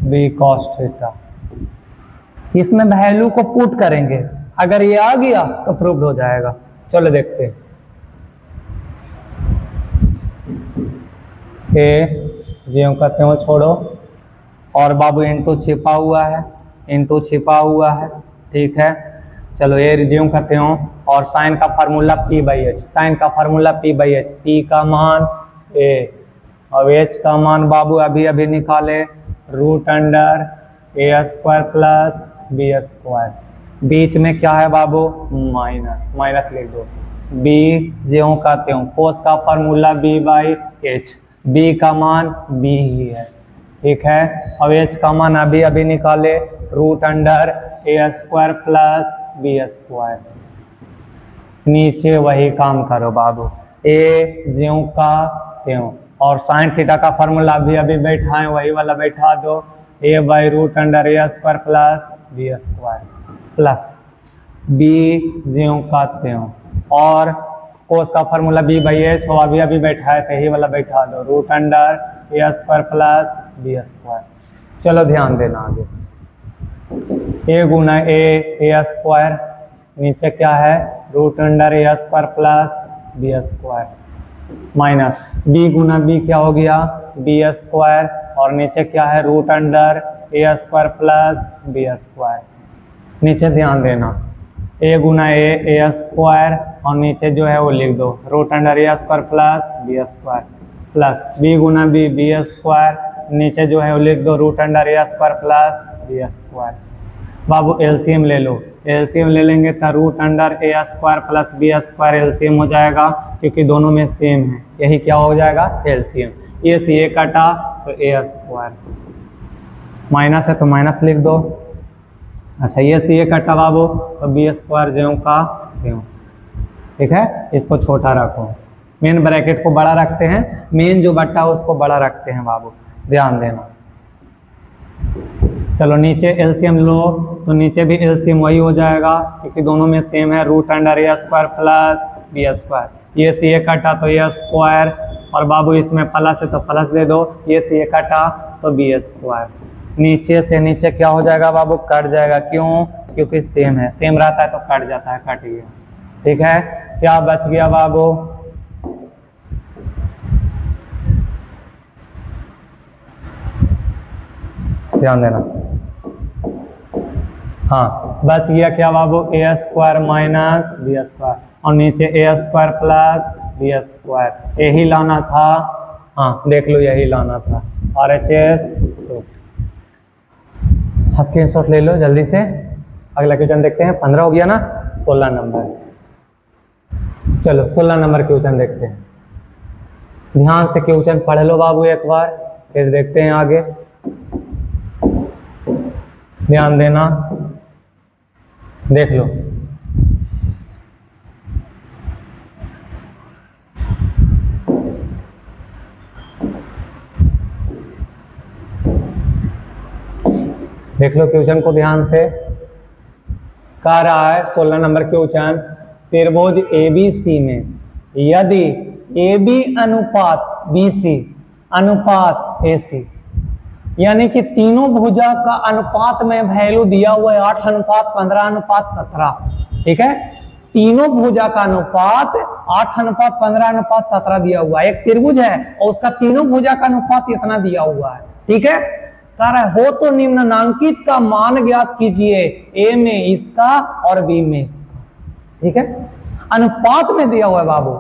B cos theta. इसमें वैल्यू को पुट करेंगे, अगर ये आ गया तो प्रूव्ड हो जाएगा। चलो देखते हैं। ज्यों का त्यों छोड़ो, और बाबू इनटू छिपा हुआ है, इनटू छिपा हुआ है। ठीक है, चलो ये ज्यों का त्यों, और साइन का फार्मूला P/H, साइन का फार्मूला P/H। P का मान A और H का मान बाबू अभी अभी निकाले, √A² प्लस B²। बीच में क्या है बाबू? माइनस, माइनस लिख दो। B ज्यों का त्यों, कोस का फार्मूला B/H, B का मान B ही है। ठीक है, और H का मान अभी अभी निकाले, √A² प्लस B²। नीचे वही काम करो बाबू, A ज्यों का त्यों, और साइन थीटा का फार्मूला अभी अभी बैठा है, वही वाला बैठा दो, a by root under a square plus B square plus b ज्यों का त्यों और कोस का फार्मूला बी बाई एच हो, अभी बैठा है तो यही वाला बैठा दो, root under a square plus B square. चलो ध्यान देना आगे, ए गुना ए स्क्वायर, नीचे क्या है root under a square plus B square, minus b गुना बी क्या हो गया बी स्क्वायर, और नीचे क्या है root under a square plus B square. नीचे ध्यान देना, ए गुना ए स्क्वायर और नीचे जो है वो लिख दो root under a square plus B square, plus b गुना बी स्क्वायर, नीचे जो है वो लिख दो root under a square plus B square. बाबू एलसीएम ले लो, एलसीएम ले लेंगे तो root under a square plus B square LCM हो जाएगा, क्योंकि दोनों में सेम है, यही क्या हो जाएगा एलसीएम। ये से ये कटा तो ए स्क्वायर, माइनस है तो माइनस लिख दो। अच्छा ये से ये कटा बाबू तो बी स्क्वायर ज्यों का त्यों, ठीक है। इसको छोटा रखो, मेन ब्रैकेट को बड़ा रखते हैं, मेन जो बट्टा है उसको बड़ा रखते हैं बाबू, ध्यान देना। चलो नीचे एलसीएम लो तो नीचे भी एलसीएम वही हो जाएगा, क्योंकि दोनों में सेम है, root under a square plus B square. ये से ये कटा तो ए स्क्वायर, और बाबू इसमें प्लस है तो प्लस दे दो, ये से ये कटा तो बी स्क्वायर। नीचे से नीचे क्या हो जाएगा बाबू कट जाएगा, क्यों क्योंकि सेम है, सेम रहता है तो कट जाता है, कट गया, ठीक है। क्या बच गया बाबू ध्यान देना, हाँ बच गया क्या बाबू ए स्क्वायर माइनस बी स्क्वायर, और नीचे ए स्क्वायर प्लस बी स्क्वायर, यही लाना था, हाँ देख लो यही लाना था। और एच एस स्क्रीनशॉट ले लो जल्दी से। अगला क्वेश्चन देखते हैं, 15 हो गया ना, 16 नंबर। चलो 16 नंबर क्वेश्चन देखते हैं, ध्यान से क्वेश्चन पढ़ लो बाबू एक बार, फिर देखते हैं आगे, ध्यान देना, देख लो। देख लो क्वेश्चन को ध्यान से, कह रहा है 16 नंबर क्वेश्चन, त्रिभुज एबीसी में यदि AB अनुपात BC अनुपात AC, यानी कि तीनों भुजा का अनुपात में वैल्यू दिया हुआ है 8:15:17, ठीक है। तीनों भुजा का अनुपात 8:15:17 दिया हुआ है, एक त्रिभुज है और उसका तीनों भुजा का अनुपात इतना दिया हुआ है, ठीक है। कह रहा है हो तो निम्नांकित का मान ज्ञात कीजिए, ए में इसका और बी में इसका, ठीक है। अनुपात में दिया हुआ है बाबू,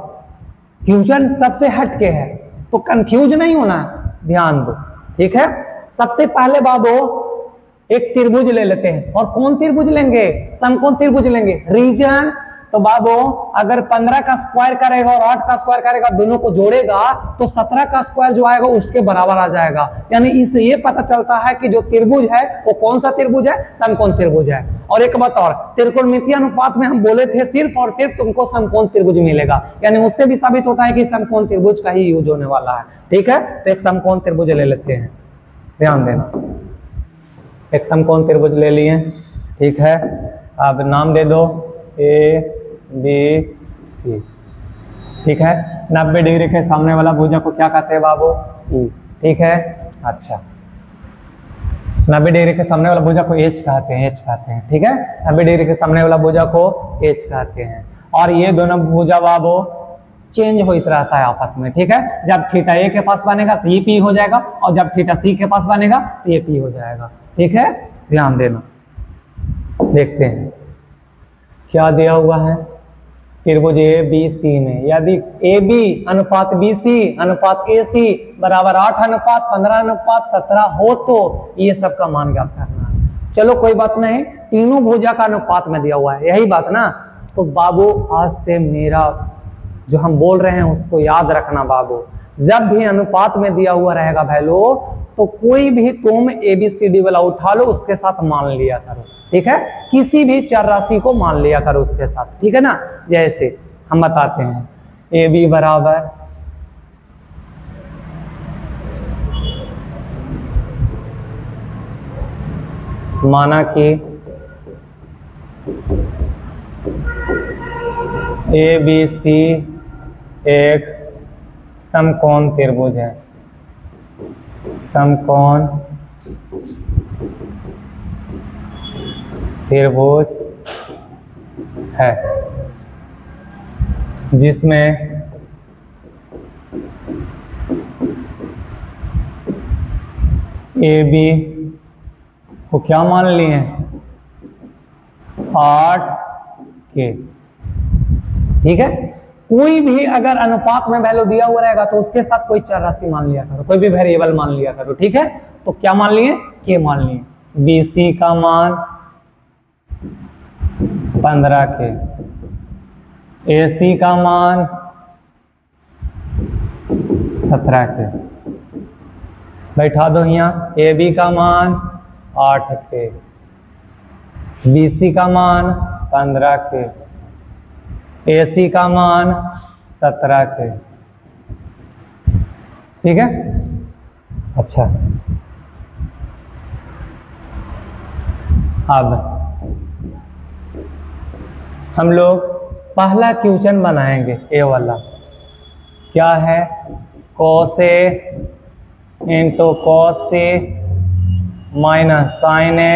क्वेश्चन सबसे हटके है तो कंफ्यूज नहीं होना है, ध्यान दो, ठीक है। सबसे पहले बाबू एक त्रिभुज ले लेते हैं, और कौन त्रिभुज लेंगे समकोण त्रिभुज लेंगे। रीजन तो बाबू अगर 15 का स्क्वायर करेगा और 8 का स्क्वायर करेगा, दोनों को जोड़ेगा तो 17 का स्क्वायर जो आएगा उसके बराबर आ जाएगा। यानी इससे ये पता चलता है कि जो त्रिभुज है वो कौन सा त्रिभुज है, समकोण त्रिभुज है। और एक बात और, त्रिकोणमितीय अनुपात में हम बोले थे सिर्फ और सिर्फ तुमको समकोण त्रिभुज मिलेगा, यानी उससे भी साबित होता है कि समकोण त्रिभुज का ही यूज होने वाला है, ठीक है। तो एक समकोण त्रिभुज ले लेते हैं, ध्यान देना, एक समकोण त्रिभुज ले लिए, ठीक है। अब नाम दे दो ए बी सी, ठीक है। 90 डिग्री के सामने वाला भुजा को क्या कहते हैं बाबू ई, ठीक है। अच्छा 90 डिग्री के सामने वाला भुजा को एच कहते हैं, एच कहते हैं, ठीक है। 90 डिग्री के सामने वाला भुजा को एच कहते हैं, और ये दोनों भुजा बाबू चेंज होता रहता है आपस में, ठीक है। जब थीटा ए के पास बनेगा तो ये पी हो जाएगा, और जब थीटा सी के पास बनेगा तो ये पी हो जाएगा, ठीक है। ध्यान देना, देखते हैं क्या दिया हुआ है। त्रिभुज ABC में यदि AB अनुपात BC अनुपात AC बराबर 8:15:17 हो तो ये सब का मान ज्ञात करना है। चलो कोई बात नहीं, तीनों भुजा का अनुपात में दिया हुआ है, यही बात ना। तो बाबू आज से मेरा जो हम बोल रहे हैं उसको याद रखना बाबू, जब भी अनुपात में दिया हुआ रहेगा वैल्यू तो कोई भी तुम ABCD वाला उठा लो, उसके साथ मान लिया करो, ठीक है। किसी भी चर राशि को मान लिया करो उसके साथ, ठीक है ना। जैसे हम बताते हैं AB बराबर माना कि ABC एक समकोण त्रिभुज है, समकोण त्रिभुज है जिसमें AB को क्या मान लिए, 8K। ठीक है, कोई भी अगर अनुपात में वैल्यू दिया हुआ रहेगा तो उसके साथ कोई चर राशि मान लिया करो, कोई भी वेरिएबल मान लिया करो। ठीक है, तो क्या मान लिए, K मान लिए। BC का मान 15K, AC का मान 17K। बैठा दो यहाँ, AB का मान 8K, BC का मान 15K, AC का मान 17K। ठीक है, अच्छा अब हम लोग पहला क्वेश्चन बनाएंगे, ए वाला। क्या है, cos A into cos C minus sin A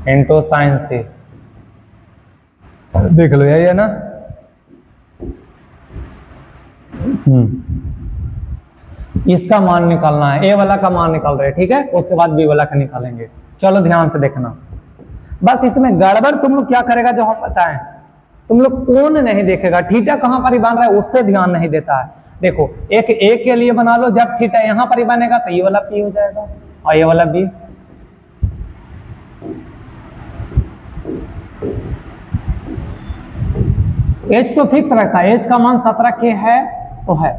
into sin C। देख लो, यही है ना। इसका मान निकालना है, ए वाला का मान निकाल रहे हैं। ठीक है, उसके बाद बी वाला का निकालेंगे। चलो ध्यान से देखना। बस इसमें गड़बड़ तुम लोग क्या करेगा, जो हम बताएं, तुम लोग कोण नहीं देखेगा, थीटा कहां पर ही बन रहा है उस पर ध्यान नहीं देता है। देखो, एक ए के लिए बना लो, जब थीटा यहां पर ही बनेगा तो ये वाला पी हो जाएगा और ये वाला बी। एच तो फिक्स रहता है, एच का मान 17K है तो है।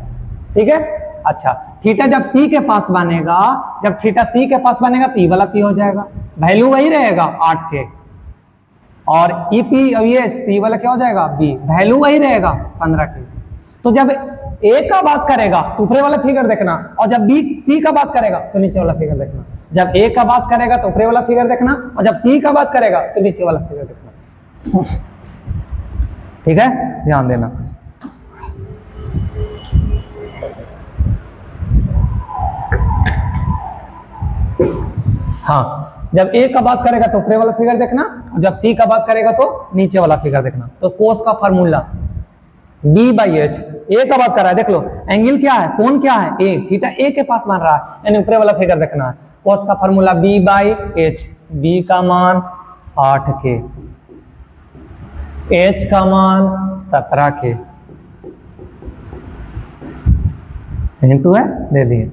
ठीक है, अच्छा थीटा जब सी के पास बनेगा, जब थीटा सी के पास बनेगा तो ये वाला पी हो जाएगा, वैल्यू वही रहेगा 8K। और ई पी ये वाला क्या हो जाएगा, बी, वैल्यू वही रहेगा 15K। तो जब ए का बात करेगा तो ऊपरे वाला फिगर देखना, और जब बी सी का बात करेगा तो नीचे वाला फिगर देखना। जब ए का बात करेगा तो ऊपरे वाला फिगर देखना, और जब सी का बात करेगा तो नीचे वाला फिगर देखना। ठीक है, ध्यान देना। हाँ, जब ए का बात करेगा तो ऊपरे वाला फिगर देखना, और जब सी का बात करेगा तो नीचे वाला फिगर देखना। तो कोस का फार्मूला B/H, ए का बात कर रहा है, देख लो एंगल क्या है, कोण क्या है, ए, थीटा ए के पास बन रहा है, यानी ऊपरे वाला फिगर देखना है। कोस का फार्मूला B/H, बी का मान 8K, H का मान 17K इंटू है दे दिए।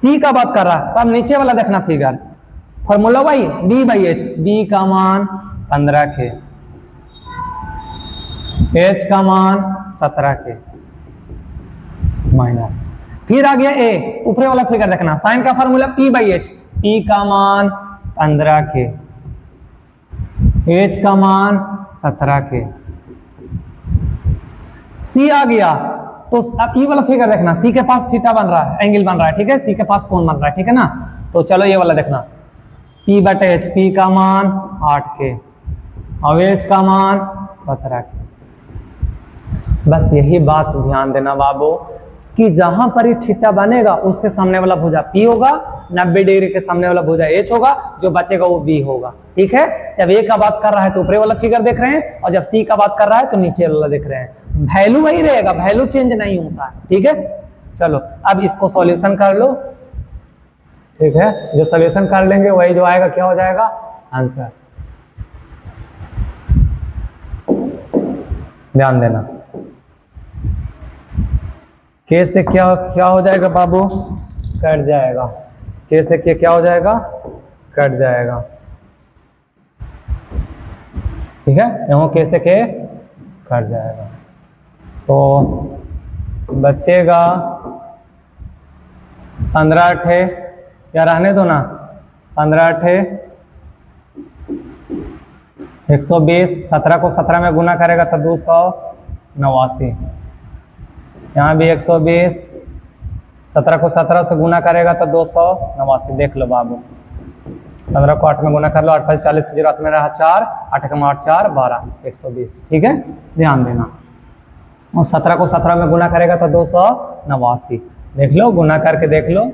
सी का बात कर रहा है, तब नीचे वाला देखना फिगर, फॉर्मूला वही B/H, बी का मान 15K, H का मान 17K माइनस, फिर आ गया ए, ऊपरे वाला फिगर देखना, साइन का फॉर्मूला P/H, P का मान 15K, H का मान 17K। सी आ गया तो अब ये वाला फिगर देखना, सी के पास थीटा बन रहा है, एंगल बन रहा है। ठीक है, सी के पास कोण बन रहा है। ठीक है ना, तो चलो ये वाला देखना, P/H, P का मान 8K और H का मान 17K। बस यही बात ध्यान देना बाबू, कि जहां पर ही थीटा बनेगा उसके सामने वाला भुजा P होगा, 90 डिग्री के सामने वाला भुजा H होगा, जो बचेगा वो B होगा। ठीक है, जब ए का बात कर रहा है तो ऊपरे वाला फिगर देख रहे हैं, और जब सी का बात कर रहा है तो नीचे वाला देख रहे हैं। वैल्यू वही रहेगा, वैल्यू चेंज नहीं होता है। ठीक है, चलो अब इसको सॉल्यूशन कर लो। ठीक है, जो सॉल्यूशन कर लेंगे वही जो आएगा क्या हो जाएगा, आंसर। ध्यान देना, के से क्या हो जाएगा बाबू, कट जाएगा। के से क्या हो जाएगा, कट जाएगा। ठीक है, यहाँ के से के कट जाएगा, तो बचेगा 15 या रहने दो ना, 15 120, 17 को 17 में गुना करेगा तो 289। यहाँ भी 120, 17 को 17 से गुना करेगा तो 289। देख लो बाबू, 15 को 8 में गुना कर लो, 8 5 40, 0 में रहा 4, 8 कम 8 4 12, 120। ठीक है, ध्यान देना। और 17 को 17 में गुना करेगा तो 289। देख लो, गुना करके देख लो।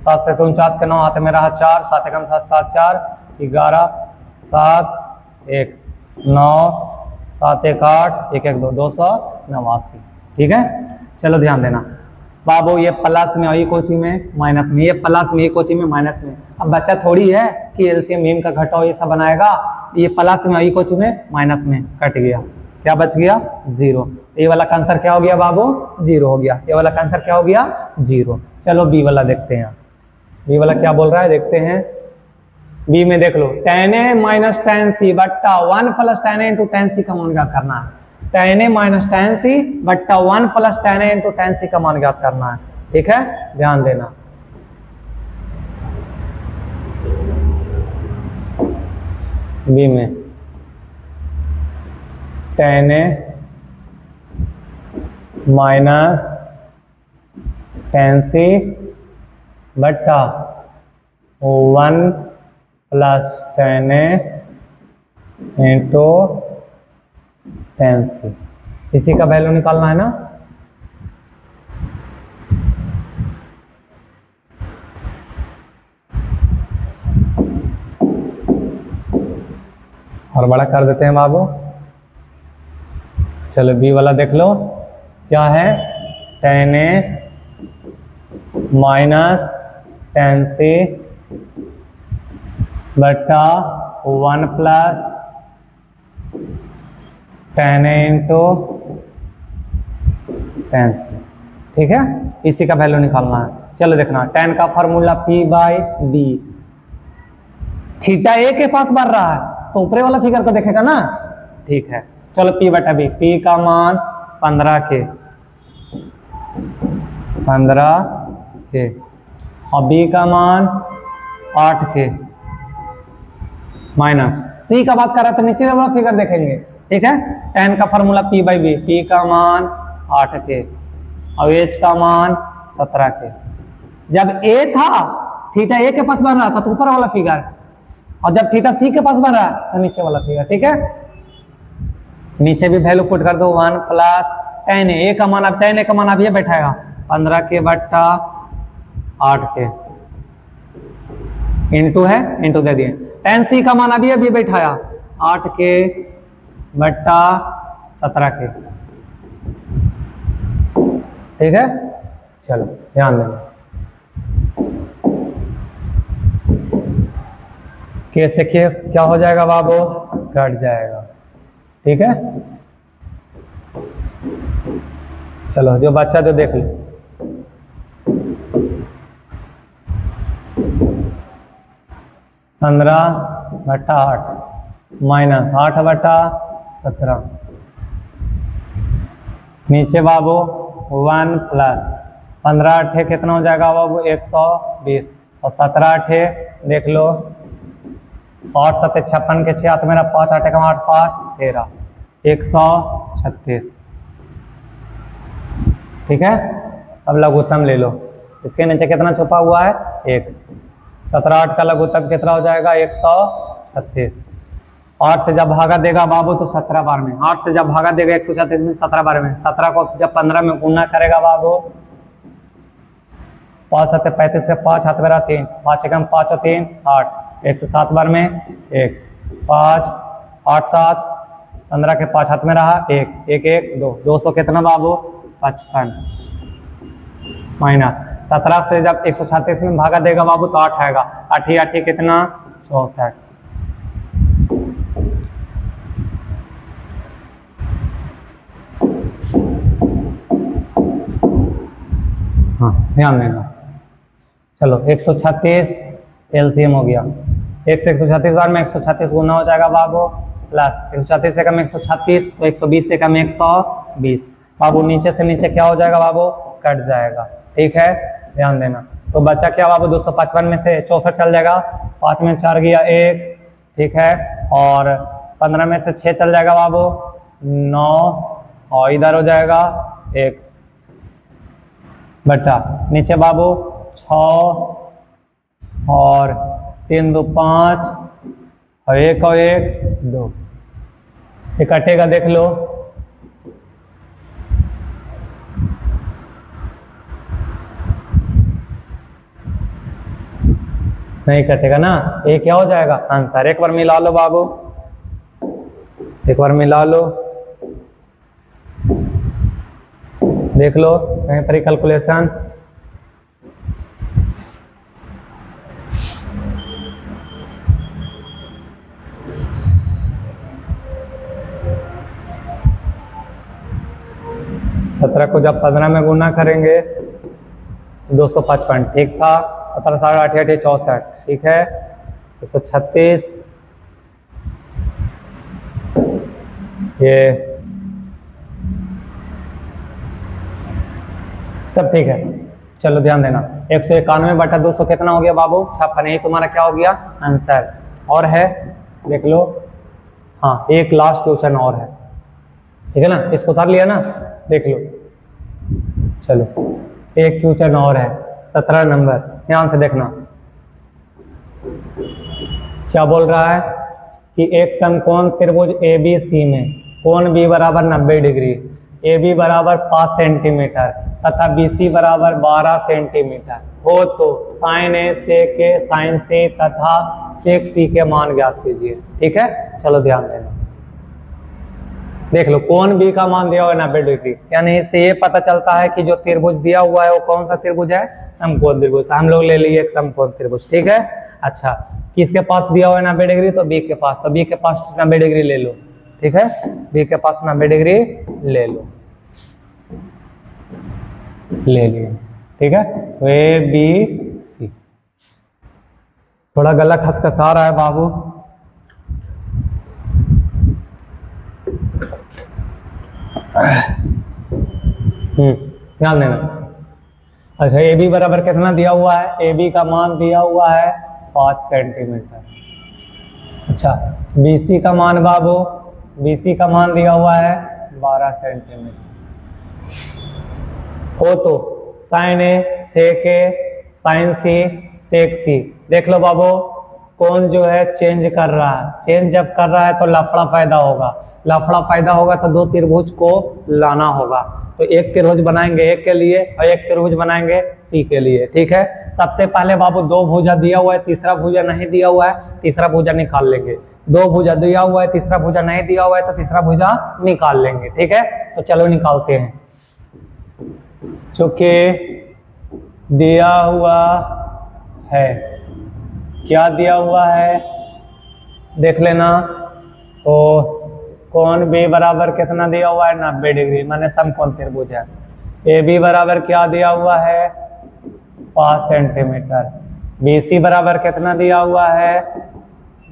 7 से 49 के 9 हाथ में रहा 4, 7 कम 7 7 4, 11 7 1 9 7 1 8 1 1 2, 289। ठीक है, चलो ध्यान देना बाबू, ये प्लस में और ये कोची में माइनस में, ये प्लस में, ये कोची में माइनस में। अब बच्चा थोड़ी है कि एलसीएम मीम का घटाओ ये सब बनाएगा। ये प्लस में और ये कोची में माइनस में कट गया, क्या बच गया 0। ये वाला का आंसर क्या हो गया बाबू 0 हो गया। ये वाला का आंसर क्या हो गया 0। चलो बी वाला देखते हैं, बी वाला क्या बोल रहा है देखते हैं। बी में देख लो, tan a minus tan c बट्टा 1 plus tan a into tan c का मान ज्ञात करना है। tan a minus tan c बट्टा 1 plus tan a into tan c का मान ज्ञात करना है। ठीक है, ध्यान देना। बी में tan a minus tan c बट्टा 1 plus tan a into tan c, इसी का वैल्यू निकालना है ना। और बड़ा कर देते हैं बाबू। चलो बी वाला देख लो, क्या है tan a minus tan c बट्टा 1 plus tan a into tan c। ठीक है, इसी का वैल्यू निकालना है। चलो देखना, tan का formula p by b। Theta a के पास बढ़ रहा है तो ऊपरे वाला फिगर को देखेगा ना। ठीक है, चलो p बटा b, p का मान 15 के और b का मान 8 के माइनस c का बात कर रहा है तो नीचे वाला फिगर देखेंगे। ठीक है, tan का formula p by b, p का मान 8 के और h का मान 17 के। जब a था थीटा a के पास बन रहा था तो ऊपर वाला फिगर, और जब थीटा c के पास बन रहा है तो नीचे वाला फिगर। ठीक है, नीचे भी वैल्यू पुट कर दो, 1 प्लस tan a का मान, अब tan a का मान अब ये बैठाएगा 15 के बट्टा 8 के इंटू है, इंटू दे दिए। tan c का मान अभी बैठाया 8 के बट्टा 17 के। ठीक है, चलो ध्यान देना। के से के क्या हो जाएगा बाबू, कट जाएगा। ठीक है, चलो जो बच्चा जो देख लो, पंद्रह बट्टा 8 माइनस 8 बट्टा 17, नीचे बाबू 1 प्लस 15 अठे कितना हो जाएगा बाबू 120 और 17 अठे देख लो 8 7 56 के 6 मेरा 5 8 का 8 5 13 136। ठीक है, अब लघुत्तम ले लो, इसके नीचे कितना छुपा हुआ है 1। 17 8 का लघुत्तम कितना हो जाएगा 136। 8 से जब भागा देगा बाबू तो 17 बार में, 8 से जब भागा देगा 136 में 17 बार में, 17 को जब 15 में गुना करेगा बाबू 5 7 35 के 5 हाथ मेरा 3 5 एकम 5 और 3 8 107 बार में 1 5 8 7 15 के 5 हाथ में रहा 1 1 1 2 200 कितना बाबू 55 माइनस 17 से जब 136 में भागा देगा बाबू तो 8 आएगा 8 8 कितना 64। हाँ ध्यान देना, चलो 136 एलसीएम हो गया, 1 से 136 बार में 136 गुना हो जाएगा बाबू प्लस 136 से कम 136 तो 120 से कम 120 बाबू, नीचे से नीचे क्या हो जाएगा बाबू कट जाएगा। ठीक है, ध्यान देना। तो बचा क्या बाबू 255 में से 64 चल जाएगा, 5 में 4 गया 1। ठीक है, और 15 में से 6 चल जाएगा बाबू 9 और इधर हो जाएगा 1 बटा नीचे बाबू 6 और 3 2 5 और 1 2, ये कटेगा देख लो। नहीं कटेगा ना, ये क्या हो जाएगा आंसर। एक बार मिला लो बाबू, एक बार मिला लो, देख लो कहीं पर कैलकुलेशन। सत्रह को जब 15 में गुना करेंगे 255, ठीक था। 17 7 8 8 64, ठीक है। 136, ये सब ठीक है। चलो ध्यान देना, 191/200 कितना हो गया बाबू 56, यही तुम्हारा क्या हो गया आंसर। और है देख लो, हाँ एक लास्ट क्वेश्चन और है, ठीक है ना, इसको उतार लिया ना, देख लो। चलो एक क्वेश्चन और है 17 नंबर, ध्यान से देखना क्या बोल रहा है कि एक समकोण त्रिभुज ABC में कोण B बराबर 90 डिग्री, AB बराबर 5 सेंटीमीटर तथा BC बराबर 12 सेंटीमीटर हो तो sine A sec A sine C तथा सेक C के मान ज्ञात कीजिए। ठीक है, चलो ध्यान देना, देख लो कोण B का मान दिया हुआ 90 डिग्री, यानी इससे ये पता चलता है कि जो त्रिभुज दिया हुआ है वो कौन सा त्रिभुज है, समकोण त्रिभुज। तो हम लोग ले लिए एक समकोण त्रिभुज, ठीक है। अच्छा, किसके पास दिया हुआ है 90 डिग्री, तो B के पास, तो B के पास 90 डिग्री ले लो, ठीक है, B के पास 90 डिग्री ले लो, ले लिए, ठीक है। तो ABC, थोड़ा गला खसखसा रहा है बाबू, ध्यान देना। अच्छा, AB बराबर कितना दिया हुआ है, AB का मान दिया हुआ है 5 सेंटीमीटर। अच्छा, BC का मान बाबू, BC का मान दिया हुआ है 12 सेंटीमीटर हो तो sine A sec A sine C sec C। देख लो बाबू, कौन जो है चेंज कर रहा है, चेंज जब कर रहा है तो लफड़ा पैदा होगा, लफड़ा पैदा होगा तो दो त्रिभुज को लाना होगा। तो एक त्रिभुज बनाएंगे A के लिए और एक त्रिभुज बनाएंगे C के लिए, ठीक है। सबसे पहले बाबू दो भुजा दिया हुआ है, तीसरा भुजा नहीं दिया हुआ है, तीसरा भुजा निकाल लेंगे। दो भुजा दिया हुआ है, तीसरा भुजा नहीं दिया हुआ है, तो तीसरा भुजा निकाल लेंगे, ठीक है। तो चलो निकालते हैं। चूंकि दिया हुआ है, क्या दिया हुआ है देख लेना, तो कोण B बराबर कितना दिया हुआ है 90 डिग्री, माने समकोण त्रिभुज है। AB बराबर क्या दिया हुआ है 5 सेंटीमीटर, BC बराबर कितना दिया हुआ है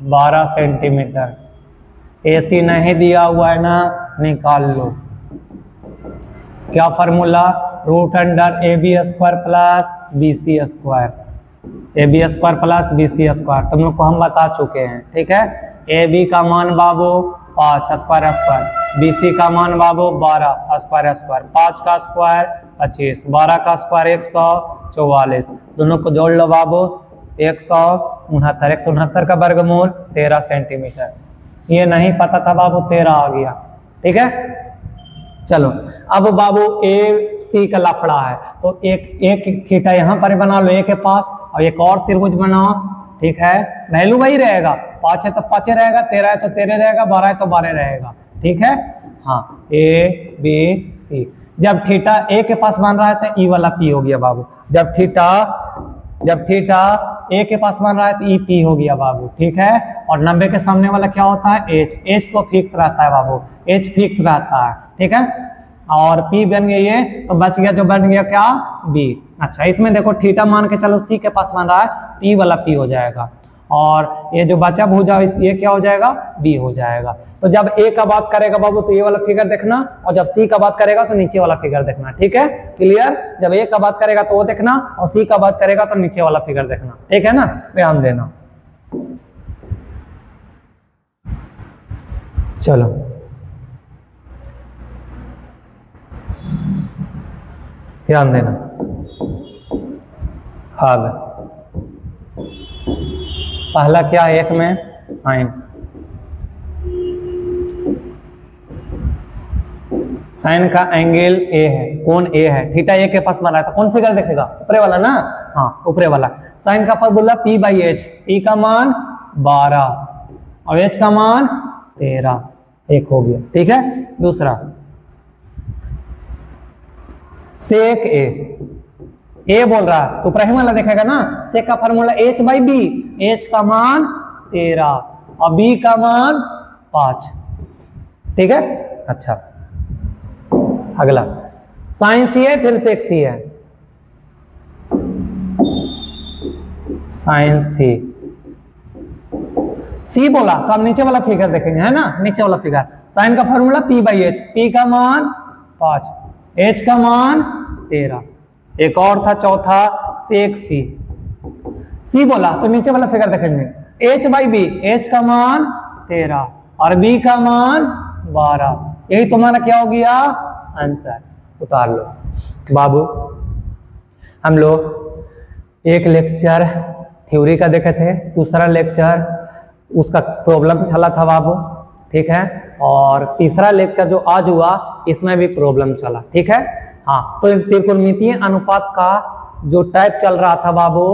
12 सेंटीमीटर, AC नहीं दिया हुआ है ना, निकाल लो। क्या formula, √under AB square plus BC square, AB square plus BC square, तुम लोग को हम बता चुके हैं, ठीक है। AB का मान बाबू 5 स्क्वायर स्क्वायर, BC का मान बाबू 12 स्क्वायर स्क्वायर, 5 का स्क्वायर 25, 12 का स्क्वायर 144, दोनों को जोड़ लो बाबू 169, 169 का वर्गमूल 13 सेंटीमीटर। ये नहीं पता था बाबू, 13 आ गया, ठीक है। चलो अब बाबू AC का लफड़ा है, तो एक थीटा यहाँ पर बना लो A के पास और एक और त्रिभुज बनाओ, ठीक है। वैल्यू वही रहेगा, 5 है तो 5 रहेगा, 13 है तो 13 रहेगा, 12 है तो 12 रहेगा, ठीक है। हाँ, ABC, जब थीटा A के पास बन रहा है तो E वाला P हो गया बाबू, जब थीटा A के पास बन रहा है तो E P हो गया बाबू, ठीक है। और 90 के सामने वाला क्या होता है H तो फिक्स रहता है बाबू, H फिक्स रहता है, ठीक है। और P बन गया ये, तो बच गया जो बन गया क्या B। अच्छा, इसमें देखो थीटा मान के चलो C के पास बन रहा है, P वाला P हो जाएगा, और ये जो बचा भुजा ये क्या हो जाएगा B हो जाएगा। तो जब A का बात करेगा बाबू तो ये वाला फिगर देखना, और जब C का बात करेगा तो नीचे वाला फिगर देखना, ठीक है, क्लियर। जब A का बात करेगा तो वो देखना, और C का बात करेगा तो नीचे वाला फिगर देखना, ठीक है ना, ध्यान देना। चलो ध्यान देना, हाँ पहला क्या है, एक में साइन, साइन का एंगल ए है, कोण ए है, थीटा ए के पास बना है, तो कौन फिगर देखेगा, ऊपरे वाला ना, हाँ ऊपरे वाला। साइन का formula P by H, P का मान 12 और H का मान 13, एक हो गया, ठीक है। दूसरा सेक ए बोल रहा है तो ऊपरे वाला देखेगा ना, सेक का formula H by B, H का मान 13 और B का मान 5, ठीक है। अच्छा अगला साइन सी है, फिर सेक सी है, साइन सी बोला तो अब नीचे वाला फिगर देखेंगे, है ना, नीचे वाला फिगर। साइन का formula P by H, P का मान 5, H का मान 13, एक और था चौथा सेक सी बोला तो नीचे वाला फिगर देखेंगे, H बाई बी, H का मान 13 और B का मान 12, यही तुम्हारा क्या हो गया आंसर, उतार लो। बाबू हम लोग एक लेक्चर थ्योरी का देखे थे, दूसरा लेक्चर उसका प्रॉब्लम चला था बाबू, ठीक है, और तीसरा लेक्चर जो आज हुआ इसमें भी प्रॉब्लम चला, ठीक है। हाँ तो त्रिकोणमितीय अनुपात का जो टाइप चल रहा था बाबू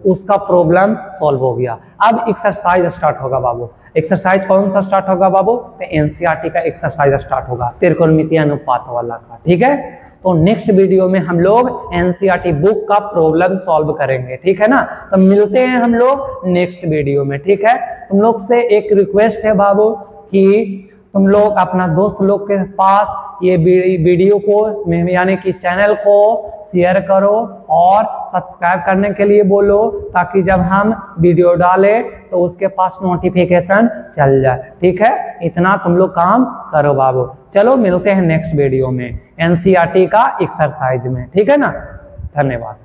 उसका प्रॉब्लम सॉल्व हो गया। अब एक्सरसाइज स्टार्ट होगा बाबू। एक्सरसाइज कौन सा स्टार्ट होगा बाबू, तो एनसीईआरटी का एक्सरसाइज स्टार्ट होगा त्रिकोणमितीय अनुपात वाला का, ठीक है। तो नेक्स्ट वीडियो में हम लोग एनसीईआरटी बुक का प्रॉब्लम सॉल्व करेंगे, ठीक है ना। तो मिलते हैं हम लोग नेक्स्ट वीडियो में, ठीक है। तुम लोग से एक रिक्वेस्ट है बाबू कि तुम लोग अपना दोस्त लोग के पास ये वीडियो को यानी कि चैनल को शेयर करो और सब्सक्राइब करने के लिए बोलो, ताकि जब हम वीडियो डालें तो उसके पास नोटिफिकेशन चल जाए, ठीक है। इतना तुम लोग काम करो बाबू। चलो मिलते हैं नेक्स्ट वीडियो में एनसीईआरटी का एक्सरसाइज में, ठीक है ना। धन्यवाद।